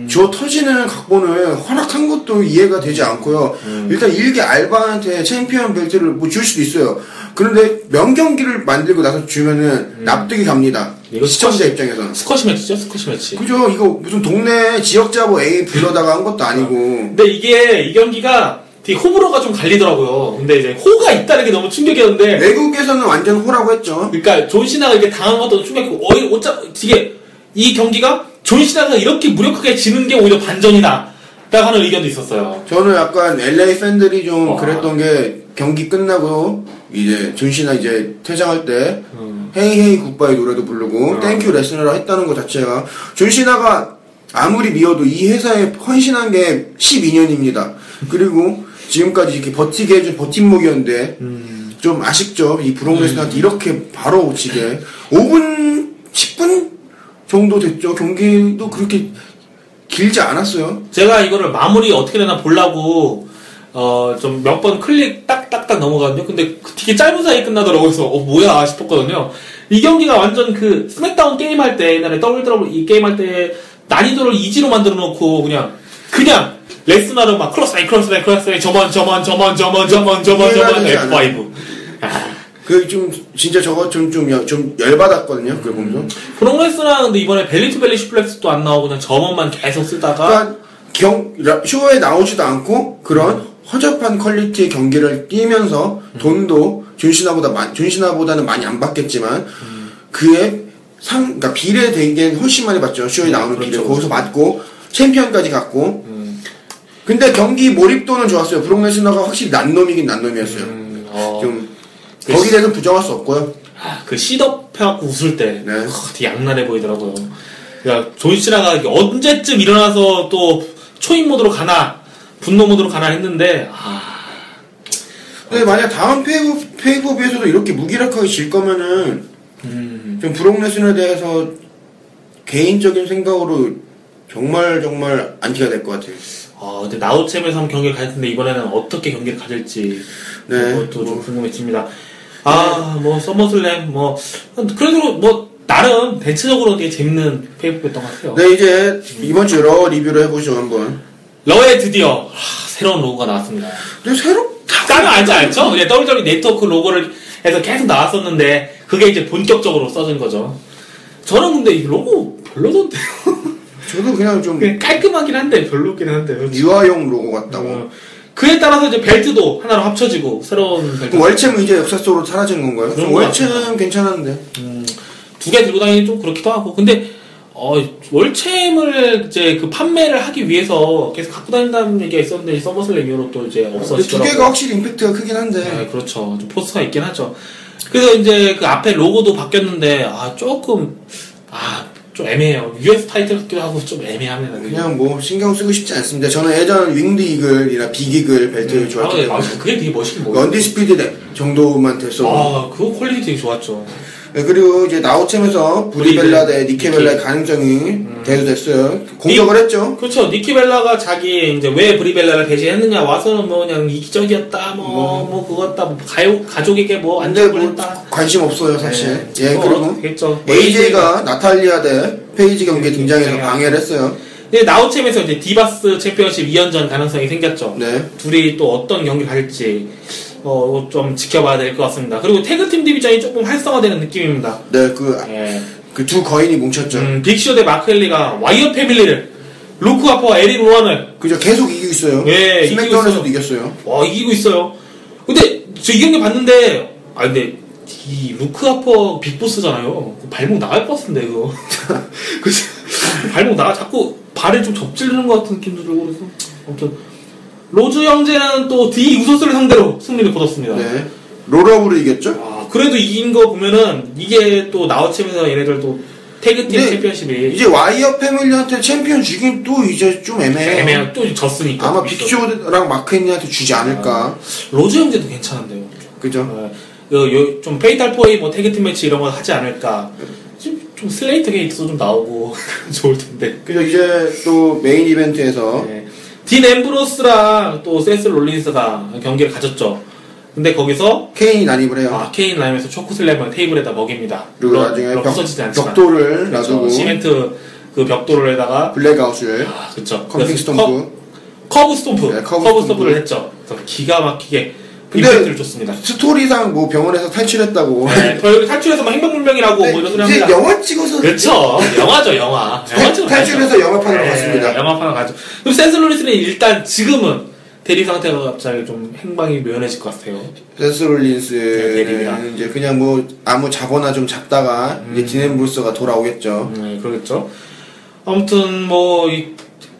C: 주어 터지는 각본을 허락한 것도 이해가 되지 않고요. 일단 일개 알바한테 챔피언 벨트를 뭐 줄 수도 있어요. 그런데 명경기를 만들고 나서 주면은 납득이 갑니다.
B: 이거
C: 시청자 입장에서는.
B: 스쿼시 매치죠? 스쿼시 매치.
C: 그죠? 이거 무슨 동네 지역자보 A 불러다가 한 것도 아니고.
B: 근데 이 경기가 되게 호불호가 좀 갈리더라고요. 근데 이제 호가 있다는 게 너무 충격이었는데.
C: 외국에서는 완전 호라고 했죠.
B: 그러니까 존시나가 이렇게 당한 것도 충격이고, 되게 이 경기가 존시나가 이렇게 무력하게 지는 게 오히려 반전이다. 라고 하는 의견도 있었어요.
C: 저는 약간 LA 팬들이 좀 그랬던 게 경기 끝나고 이제 존시나 이제 퇴장할 때 헤이 헤이 굿바이 노래도 부르고 땡큐 레스너라 했다는 것 자체가 존시나가 아무리 미워도 이 회사에 헌신한 게 12년입니다. 그리고 지금까지 이렇게 버티게 해준 버팀목이었는데 좀 아쉽죠. 이 브록 레스너한테 이렇게 바로 오치게 5분 10분 정도 됐죠. 경기도 그렇게 길지 않았어요.
B: 제가 이거를 마무리 어떻게 되나 보려고 좀 몇 번 클릭 딱딱딱 넘어가거든요. 근데 되게 짧은 사이에 끝나더라고요. 그래서 뭐야 싶었거든요. 이 경기가 완전 스맥다운 게임할 때, 옛날에 WWE 게임할 때 난이도를 이지로 만들어 놓고 그냥 레스너를 막 크로스라인 저만 F5.
C: 진짜 저거 좀 열받았거든요. 그걸 보면서.
B: 브록 레스너는 근데 이번에 벨리 투 벨리 슈플렉스도 안 나오고 그냥 저만만 계속 쓰다가.
C: 그러니까 쇼에 나오지도 않고 그런 허접한 퀄리티의 경기를 뛰면서 돈도 존시나보다는 많이 안 받겠지만 그러니까 비례되기엔 훨씬 많이 받죠. 쇼에 나오는 비례. 거기서 받고 챔피언까지 갔고. 근데 경기 몰입도는 좋았어요. 브록 레스너가 확실히 난놈이긴 난놈이었어요. 좀 거기에 대해서 부정할 수 없고요.
B: 그 시덥 해갖고 웃을 때
C: 네.
B: 되게 악랄해 보이더라고요. 그러니까 존시나가 언제쯤 일어나서 또 초인 모드로 가나 분노 모드로 가나 했는데
C: 근데 만약 다음 페이퍼비에서도 이렇게 무기력하게 질 거면은 좀 브록 레스너에 대해서 개인적인 생각으로 정말 안티가 될 것 같아요.
B: 근데 나우챔에서 한번 경기를 가질 텐데 이번에는 어떻게 경기를 가질지 그것도 좀 궁금해집니다. 서머슬램 그래도 나름 대체적으로 되게 재밌는 페이퍼였던 것 같아요.
C: 네, 이제 이번 주 러 리뷰를 해보죠 한번.
B: 러에 드디어 새로운 로고가 나왔습니다.
C: 근데
B: 까면 알죠? 그냥 WWE 네트워크 로고를 해서 계속 나왔었는데 그게 이제 본격적으로 써진 거죠. 저는 근데 이 로고 별로던데요.
C: 저도 그냥 좀
B: 깔끔하긴 한데 별로긴 한데
C: 유아용 로고 같다고.
B: 그에 따라서 이제 벨트도 하나로 합쳐지고 새로운 벨트.
C: 월챔은 이제 역사 속으로 사라지는 건가요?
B: 그런 것
C: 월챔은 괜찮았는데.
B: 두 개 들고 다니기 좀 그렇기도 하고. 근데 월챔을 이제 그 판매를 하기 위해서 계속 갖고 다닌다는 얘기가 있었는데 서머슬램 이후로 또 이제 없어지더라고요.
C: 두 개가 확실히 임팩트가 크긴 한데.
B: 네, 그렇죠. 좀 포스가 있긴 하죠. 그래서 이제 그 앞에 로고도 바뀌었는데 조금 좀 애매해요. US 타이틀 같기도 하고 좀 애매합니다.
C: 그냥 뭐 신경 쓰고 싶지 않습니다. 저는 예전 윙드 이글이나 빅 이글 벨트를 좋아했기 때문에.
B: 그게 되게 멋있긴 멋있어요.
C: 언디스피드 정도만 됐어.
B: 그거 퀄리티 되게 좋았죠.
C: 네, 그리고 이제 나우챔에서 브리벨라 대 니케벨라의 가능성이 대두됐어요. 공격을 했죠.
B: 그렇죠. 니키벨라가 자기 이제 왜 브리벨라를 배제했느냐 와서는 뭐 그냥 이기적이었다 뭐 그거다 뭐 가족에게 뭐 안
C: 근데
B: 좋을
C: 뭐
B: 뻔했다.
C: 관심 없어요 사실.
B: 네.
C: 예, 그리고
B: 되겠죠.
C: AJ가 나탈리아 대 페이지 경기에 등장해서 방해를 했어요.
B: 근데 나우챔에서 이제 디바스 챔피언십 2연전 가능성이 생겼죠.
C: 네.
B: 둘이 또 어떤 경기 갈지 좀 지켜봐야 될 것 같습니다. 그리고 태그팀 디비전이 조금 활성화되는 느낌입니다.
C: 네, 그 두 거인이 뭉쳤죠.
B: 빅쇼 대 마크헬리가 와이어 패밀리를 루크 하퍼와 에릭 로완을
C: 그죠, 계속 이기고 있어요.
B: 네,
C: 스맥다운에서도 이겼어요.
B: 이기고 있어요. 근데 저 이 경기 봤는데 근데 이 루크 하퍼 빅보스잖아요. 발목 나갈 것 같은데 그거. 그치? 발목 자꾸 발을 좀 접질르는 것 같은 느낌도 들고 그래서 아무튼 로즈 형제는 또 D 우소스를 상대로 승리를 거뒀습니다.
C: 네. 롤업으로 이겼죠?
B: 그래도 이긴 거 보면은 이게 또 나우챔에서 얘네들도 태그팀 챔피언십이
C: 이제 와이어 패밀리한테 챔피언 주긴 또 이제 좀 애매해요.
B: 또 졌으니까.
C: 아마 빅쇼랑 마크헤니한테 주지 않을까.
B: 로즈 형제도 괜찮은데요.
C: 그죠?
B: 좀 페이탈 포이 뭐 태그팀 매치 이런 거 하지 않을까. 좀 슬레이트 게이트도 좀 나오고 좋을 텐데.
C: 그죠? 이제 또 메인 이벤트에서
B: 딘 앰브로스랑 또 세스 롤린스가 경기를 가졌죠. 근데 거기서
C: 케인이 난입을 해요.
B: 케인 라임에서 초코슬램을 테이블에다 먹입니다.
C: 그리고 나중에
B: 부서지지 않지만
C: 벽돌을 놔두고
B: 시멘트 그 벽돌에다가
C: 블랙아웃을
B: 그렇죠.
C: 컴핑 스톰프
B: 커브 스톰프
C: 네,
B: 커브 스톰프를 했죠. 그래서 기가 막히게
C: 근데
B: 임팩트를 줬습니다.
C: 스토리상 뭐 병원에서 탈출했다고.
B: 여기 탈출해서 막 행방불명이라고 뭐 이런 소리
C: 이제
B: 합니다.
C: 영화 찍어서
B: 그렇죠. 영화죠, 영화.
C: 탈출해서 영화판으로 갔습니다.
B: 영화판으로 가죠. 그럼 센스 로리스는 일단 지금은 대리 상태가 갑자기 좀 행방이 묘연해질 것 같아요.
C: 세스 롤린스는 이제 그냥 뭐 아무 자거나 좀 잡다가 이제 딘 앰브로스가 돌아오겠죠.
B: 그러겠죠. 아무튼 뭐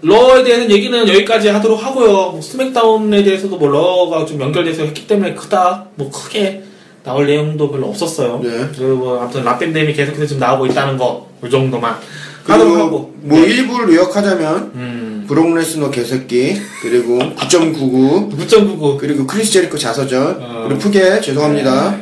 B: 러에 대한 얘기는 여기까지 하도록 하고요. 뭐 스맥다운에 대해서도 뭐 러가 좀 연결돼서 했기 때문에 뭐 크게 나올 내용도 별로 없었어요.
C: 네.
B: 그리고 뭐 아무튼 라펜뎀이 계속해서 지금 나오고 있다는 거, 그 정도만 하도록 하고.
C: 뭐 일부를 요약하자면 브록 레스너 개새끼, 그리고 9.99 그리고 크리스 제리코 자서전. 그리고 푸게 죄송합니다.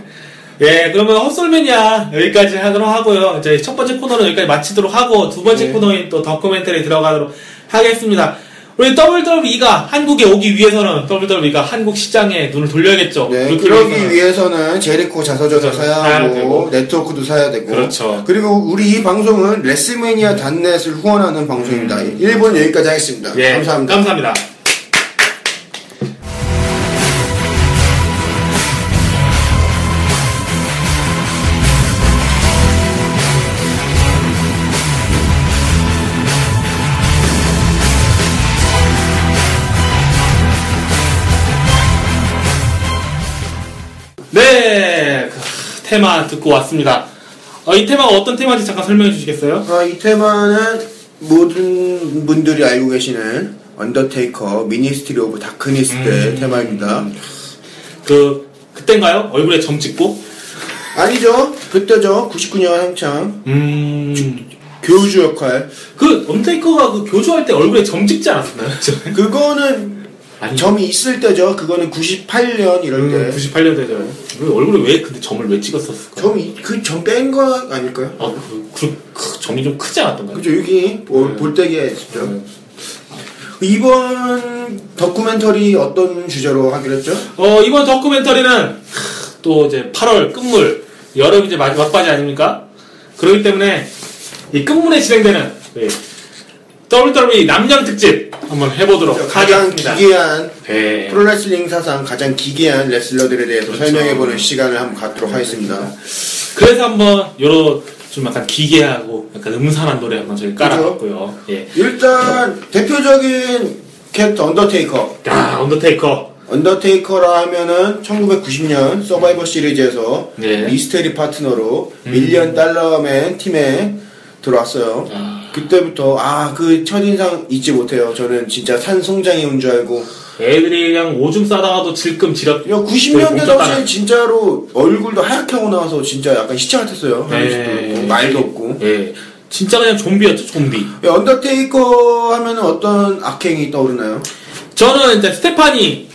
B: 그러면 헛솔맨이야 여기까지 하도록 하고요. 이제 첫 번째 코너는 여기까지 마치도록 하고 두 번째 코너인 또 다큐멘터리 들어가도록 하겠습니다. 우리 WWE가 한국에 오기 위해서는 WWE가 한국 시장에 눈을 돌려야겠죠.
C: 네, 그러기 위해서는 제리코 자서전을 사야 하고 네트워크도 사야 되고.
B: 그렇죠.
C: 그리고 우리 이 방송은 레슬매니아 단넷을 후원하는 방송입니다. 1부는 여기까지 하겠습니다. 감사합니다.
B: 감사합니다. 네, 테마 듣고 왔습니다. 이 테마가 어떤 테마인지 잠깐 설명해 주시겠어요?
C: 이 테마는 모든 분들이 알고 계시는 언더테이커 미니스트리 오브 다크니스트의 테마입니다.
B: 그땐가요? 얼굴에 점 찍고?
C: 아니죠. 그때죠. 99년 한창. 교주 역할.
B: 언더테이커가 교주할 때 얼굴에 점 찍지 않았나요?
C: 그거는 점이 있을 때죠. 그거는 98년 이럴 때.
B: 98년 때죠. 얼굴에 근데 점을 왜 찍었었을까?
C: 점 뺀 거 아닐까요?
B: 점이 좀 크지 않았던가요?
C: 그죠. 여기 볼때기에 있었죠. 이번 다큐멘터리 어떤 주제로 하기로 했죠?
B: 이번 다큐멘터리는 또 이제 8월 끝물, 여름 이제 막바지 아닙니까? 그렇기 때문에 이 끝물에 진행되는 WWE 남양 특집 한번 해보도록 하겠습니다.
C: 가장 기괴한 프로레슬링 사상 가장 기괴한 레슬러들에 대해서 설명해보는 시간을 한번 갖도록 하겠습니다.
B: 그래서 한번 좀 약간 기괴하고 약간 음산한 노래 한번 저희 깔아봤고요.
C: 일단 대표적인 캐릭터 언더테이커.
B: 야, 언더테이커.
C: 언더테이커라 하면은 1990년 서바이벌 시리즈에서
B: 네.
C: 미스테리 파트너로 밀리언 달러맨 팀에 들어왔어요. 그때부터 그 첫인상 잊지 못해요. 저는 진짜 산송장이 온 줄 알고.
B: 애들이 그냥 오줌 싸다가도 질끔 지럽.
C: 90년대 당시에 진짜로 얼굴도 하얗게 하고 나와서 진짜 약간 시체 같았어요.
B: 네.
C: 말도 없고.
B: 예. 진짜 그냥 좀비였죠, 좀비.
C: 언더테이커 하면은 어떤 악행이 떠오르나요?
B: 저는 이제 스테파니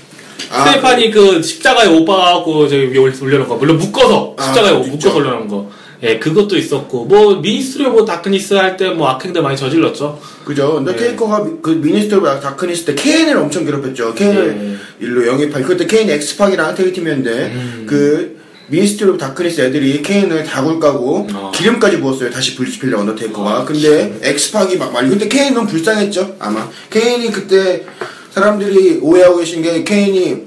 B: 그 십자가에 옷 박아갖고 저기 위에 올려놓은 거. 물론 묶어서 십자가에 옷 묶어서 올려놓은 거. 예, 그것도 있었고, 뭐, 미니스트리 오브 다크니스 할 때 뭐 악행들 많이 저질렀죠.
C: 그죠. 언더테이커가 그 미니스트리 오브 다크니스 때 케인을 엄청 괴롭혔죠. 케인을 일로 영입할. 그때 케인이 엑스팍이랑 태그팀이었는데, 그, 미니스트리 오브 다크니스 애들이 케인을 다굴 까고, 기름까지 부었어요. 다시 불지피려, 언더테이커가. 근데 엑스팍이 막 말리. 근데 케인 너무 불쌍했죠, 아마. 케인이 그때, 사람들이 오해하고 계신 게, 케인이,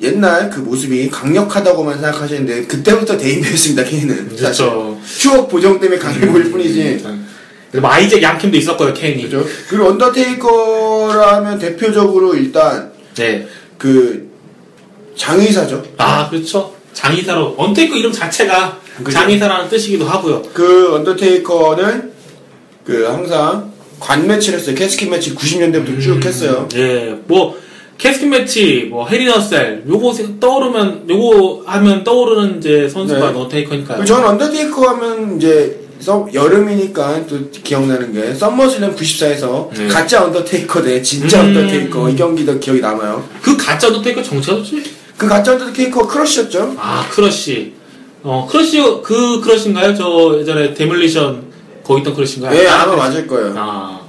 C: 옛날 그 모습이 강력하다고만 생각하시는데 그때부터 대인배였습니다. 케인은
B: 그렇죠.
C: 추억 보정 때문에 강해 보일 뿐이지.
B: 뭐 아이잭 양킴도 있었고요, 케인이.
C: 그렇죠. 그리고 언더테이커라 하면 대표적으로 일단
B: 네.
C: 장의사죠.
B: 그렇죠. 장의사로 언더테이커 이름 자체가 그죠? 장의사라는 뜻이기도 하고요.
C: 그 언더테이커는 항상 관 매치를 했어요. 캐스킨 매치 90년대부터 쭉 했어요.
B: 예, 뭐 캐스킨 매치, 뭐 헤리너셀, 요거 하면 떠오르는 이제 선수가 언더테이커니까요.
C: 저는 언더테이커 하면 이제 여름이니까 또 기억나는 게 썸머슬램 94에서 가짜 언더테이커 대 진짜 언더테이커 이 경기도 기억이 남아요.
B: 그 가짜 언더테이커 정체였지?
C: 그 가짜 언더테이커 크러쉬였죠.
B: 크러쉬. 그 크러쉬인가요? 저 예전에 데몰리션 거기 있던 크러쉬인가요?
C: 예, 아마 맞을 거예요.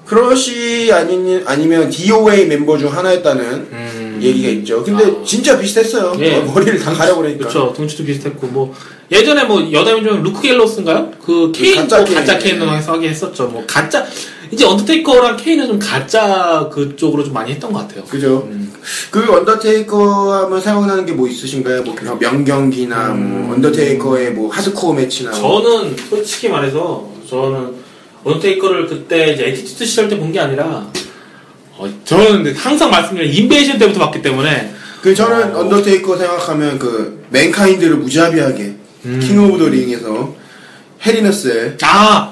C: 크러쉬 아니면 DOA 멤버 중 하나였다는 얘기가 있죠. 근데 진짜 비슷했어요.
B: 예.
C: 머리를 다 가려버리니까.
B: 그렇죠. 등치도 비슷했고 뭐 예전에 뭐 여담이 좀 루크 갤로스인가요? 그 케인 가짜 케인으로 해서 하게 했었죠. 뭐 가짜 이제 언더테이커랑 케인은 좀 가짜 그쪽으로 좀 많이 했던 것 같아요.
C: 그죠. 그 언더테이커 하면 생각나는 게 뭐 있으신가요? 뭐 명경기나 뭐 언더테이커의 뭐 하드코어 매치나.
B: 저는 솔직히 말해서 언더테이커를 그때 이제 에티튜드 시절 때 본 게 아니라 저는 항상 말씀드린 인베이션 때부터 봤기 때문에
C: 저는 언더테이커 생각하면 맨카인드를 무자비하게 킹 오브 더 링에서 헤리너셀.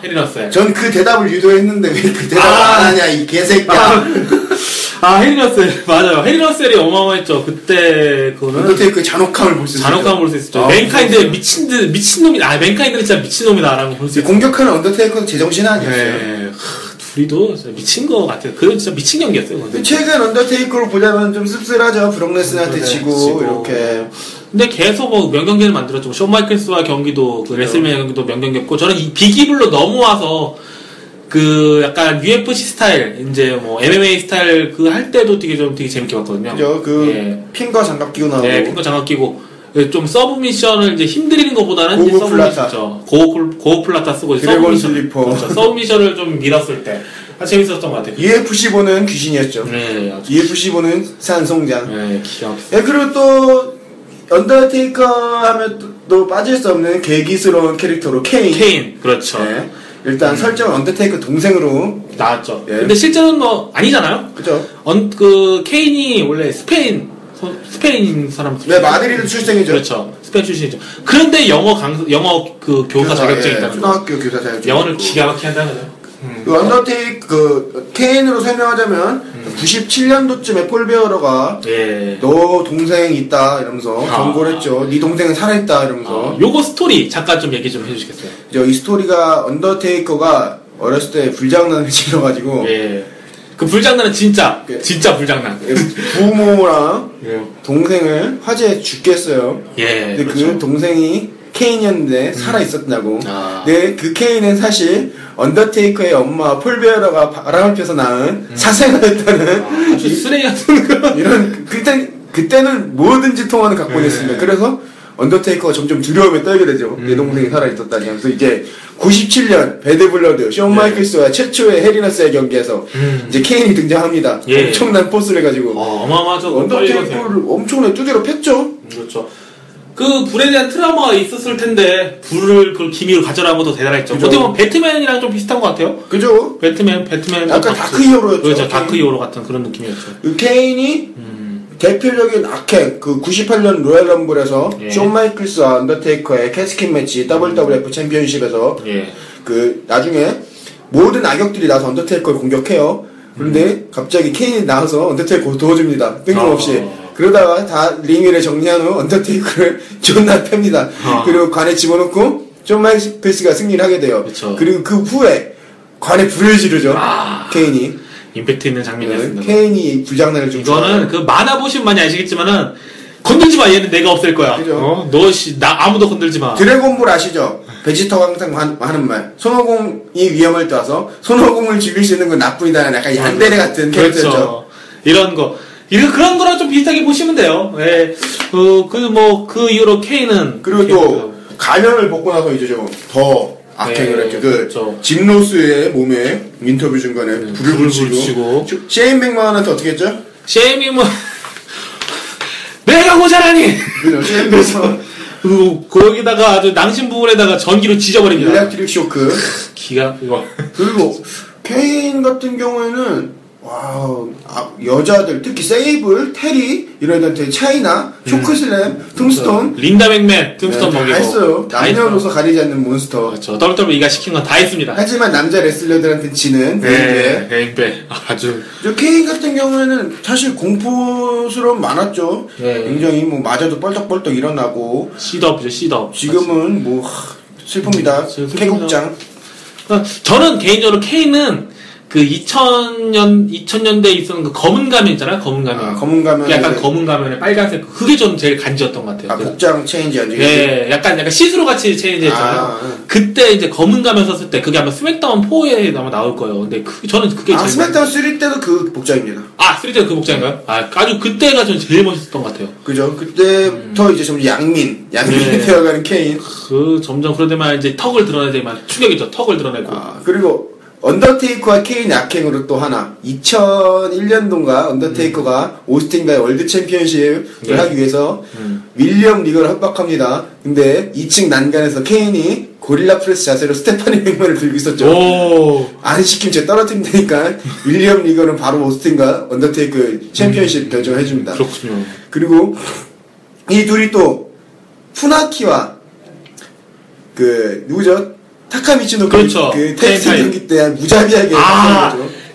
B: 헤리너셀.
C: 전 그 대답을 유도했는데 왜 그 대답을 안 하냐 이 개새끼야.
B: 헤리너셀 맞아요. 헤리너셀이 어마어마했죠. 그때 그거는
C: 언더테이커의 잔혹함을 볼 수 있었죠.
B: 잔혹함을 볼 수 있었죠. 맨카인드 미친놈이 맨카인드는 진짜 미친놈이다라는 걸 볼 수 있었죠.
C: 공격하는 언더테이커는 제정신 아니었어요.
B: 네. 둘이도 진짜 미친 거 같아요. 그건 진짜 미친 경기였어요. 근데.
C: 최근 언더테이커를 보자면 좀 씁쓸하죠. 브록 레스너한테 지고 이렇게.
B: 근데 계속 뭐 명경기를 만들었죠. 션 마이클스와 경기도 레슬매니아 경기도 명경기였고 저는 이 비기블로 넘어와서 약간 UFC 스타일 이제 뭐 MMA 스타일 할 때도 되게 재밌게 봤거든요.
C: 그죠. 핀과 장갑 끼고 나오고.
B: 네, 핀과 장갑 끼고 좀 서브미션을 이제 힘들이는 것보다는
C: 고급 플라타.
B: 고급 플라타 쓰고
C: 드래곤 슬리퍼.
B: 그렇죠. 서브미션을 좀 밀었을 때 재밌었던 것 같아요.
C: UFC 보는 귀신이었죠.
B: 네,
C: UFC 보는 산송장.
B: 네, 기가 막혔어요.
C: 그리고 또 언더테이커 하면 또 빠질 수 없는 괴기스러운 캐릭터로 케인.
B: 그렇죠.
C: 네. 일단 설정은 언더테이커 동생으로
B: 나왔죠.
C: 예.
B: 근데 실제로는 뭐 아니잖아요.
C: 그죠.
B: 케인이 원래 스페인 사람.
C: 네, 마드리드 출생이죠.
B: 그렇죠. 스페인 출신이죠. 그런데 영어 교사 자격증이 있다는 거.
C: 초등학교 교사 자격증.
B: 영어를 기가 막히게 한다는 거죠.
C: 케인으로 설명하자면 97년도쯤에 폴 베어러가 너 동생 있다 이러면서 경고를 했죠. 네 동생은 살아있다 이러면서.
B: 요거 스토리 잠깐 좀 얘기 좀 해주시겠어요?
C: 이 스토리가 언더테이커가 어렸을 때 불장난을 치러가지고
B: 그 불장난은 진짜 불장난.
C: 부모랑 동생을 화재에 죽게 했어요. 근데
B: 그렇죠.
C: 그 동생이 케인이었는데 살아있었다고. 근데 그 케인은 사실 언더테이커의 엄마 폴 베어러가 바람을 펴서 낳은 사생아였다는
B: 아주 쓰레기 같은 거.
C: 이런 그때는 뭐든지 통하는 각본이었습니다. 그래서 언더테이커가 점점 두려움에 떨게 되죠. 내 동생이 살아있었다니 하면서 이제 97년 배드블러드 션 마이클스와 최초의 헤리너스의 경기에서 이제 케인이 등장합니다. 엄청난 포스를 가지고
B: 어마어마하죠.
C: 언더테이커를 엄청나게 두드려 팼죠.
B: 그렇죠. 그 불에 대한 트라우마가 있었을 텐데 불을 그 기미로 가져라는 것도 대단했죠.
C: 그죠.
B: 어떻게 보면 배트맨이랑 좀 비슷한 것 같아요.
C: 그죠?
B: 배트맨
C: 약간 다크 히어로였죠.
B: 그렇죠. 다크 히어로 같은 그런 느낌이었죠.
C: 그 케인이 대표적인 악행 그 98년 로얄 럼블에서
B: 예.
C: 숀 마이클스와 언더테이커의 캐스킨 매치 WWF 챔피언십에서
B: 예.
C: 그 나중에 모든 악역들이 나와서 언더테이커를 공격해요. 그런데 갑자기 케인이 나와서 언더테이커를 도와줍니다. 뜬금없이. 그러다가 다 링 위를 정리한 후 언더테이커를 존나 팹니다. 그리고 관에 집어넣고 숀 마이클스가 승리를 하게 돼요.
B: 그쵸.
C: 그리고 그 후에 관에 불을 지르죠. 케인이.
B: 임팩트 있는 장면이었습니다.
C: 케인이 불장난을 좀
B: 이거는
C: 좋아해요.
B: 그 만화 보시면 많이 아시겠지만은 건들지 마. 얘는 내가 없앨 거야.
C: 그죠.
B: 나 아무도 건들지 마.
C: 드래곤볼 아시죠? 베지터가 항상 하는 말. 손오공이 위험을 떠서 손오공을 죽일 수 있는 건 나뿐이다라는 약간 얀데레 같은 캐릭터죠.
B: 그렇죠. 이런 거. 그런 거랑 좀 비슷하게 보시면 돼요. 예. 그 이후로 케인은.
C: 그리고 또 가면을 벗고 나서 이제 좀 더 악행을 했죠.
B: 그렇죠.
C: 짐 로스의 몸에 인터뷰 중간에 불을 붙이고. 셰인 맥마한한테 어떻게 했죠?
B: 셰임이 뭐 내가 모자라니.
C: 그죠. 셰인 맥마한
B: 거기다가 아주 낭심 부분에다가 전기로 지져버립니다.
C: 일렉트릭 쇼크.
B: 기가 이거.
C: 그리고 케인 같은 경우에는 여자들 특히 세이블, 테리 이런 애들한테 차이나, 초크슬램, 툼스톤
B: 린다 맥맨, 툼스톤
C: 다
B: 먹이고
C: 했어요. 남녀노소 가리지 않는 몬스터.
B: 그렇죠. WWE가 시킨 건 다 했습니다.
C: 하지만 남자 레슬러들한테 지는
B: 네, 아주.
C: 케인 같은 경우에는 사실 공포스러움 많았죠.
B: 네.
C: 굉장히 뭐 맞아도 뻘떡뻘떡 일어나고.
B: 시덥이죠, 시덥.
C: 지금은 뭐 슬픕니다. 개국장.
B: 저는 개인적으로 케인은 그 2000년대에 있었던 그 검은 가면 있잖아요, 검은 가면.
C: 검은 가면.
B: 약간 검은 가면에 빨간색, 그게 저는 제일 간지였던 것 같아요.
C: 복장 체인지 아니에요?
B: 예, 약간 시스루 같이 체인지 했잖아요. 그때 이제 검은 가면 썼을 때 그게 아마 스맥다운 4에 아마 나올 거예요. 근데 저는 그게 제일.
C: 스맥다운 3 때도 그 복장입니다.
B: 3 때도 그 복장인가요? 아주 그때가 전 제일 멋있었던 것 같아요.
C: 그죠. 그때부터 이제 좀 양민이 되어가는 케인.
B: 점점 그러더만 이제 턱을 드러내더만 충격이죠. 턱을 드러내고.
C: 그리고 언더테이커와 케인 악행으로 또 하나 2001년도인가 언더테이커가 오스틴과의 월드 챔피언십을 하기 위해서 윌리엄 리거를 협박합니다. 근데 2층 난간에서 케인이 고릴라 프레스 자세로 스테파니 맥맨을 들고 있었죠. 안 시키면 제 떨어뜨린다니까 윌리엄 리거는 바로 오스틴과 언더테이커 챔피언십 결정을 해줍니다.
B: 그렇군요.
C: 그리고 이 둘이 또 푸나키와 누구죠? 타카미치노
B: 그렇죠.
C: 텍스 경기 때 무자비하게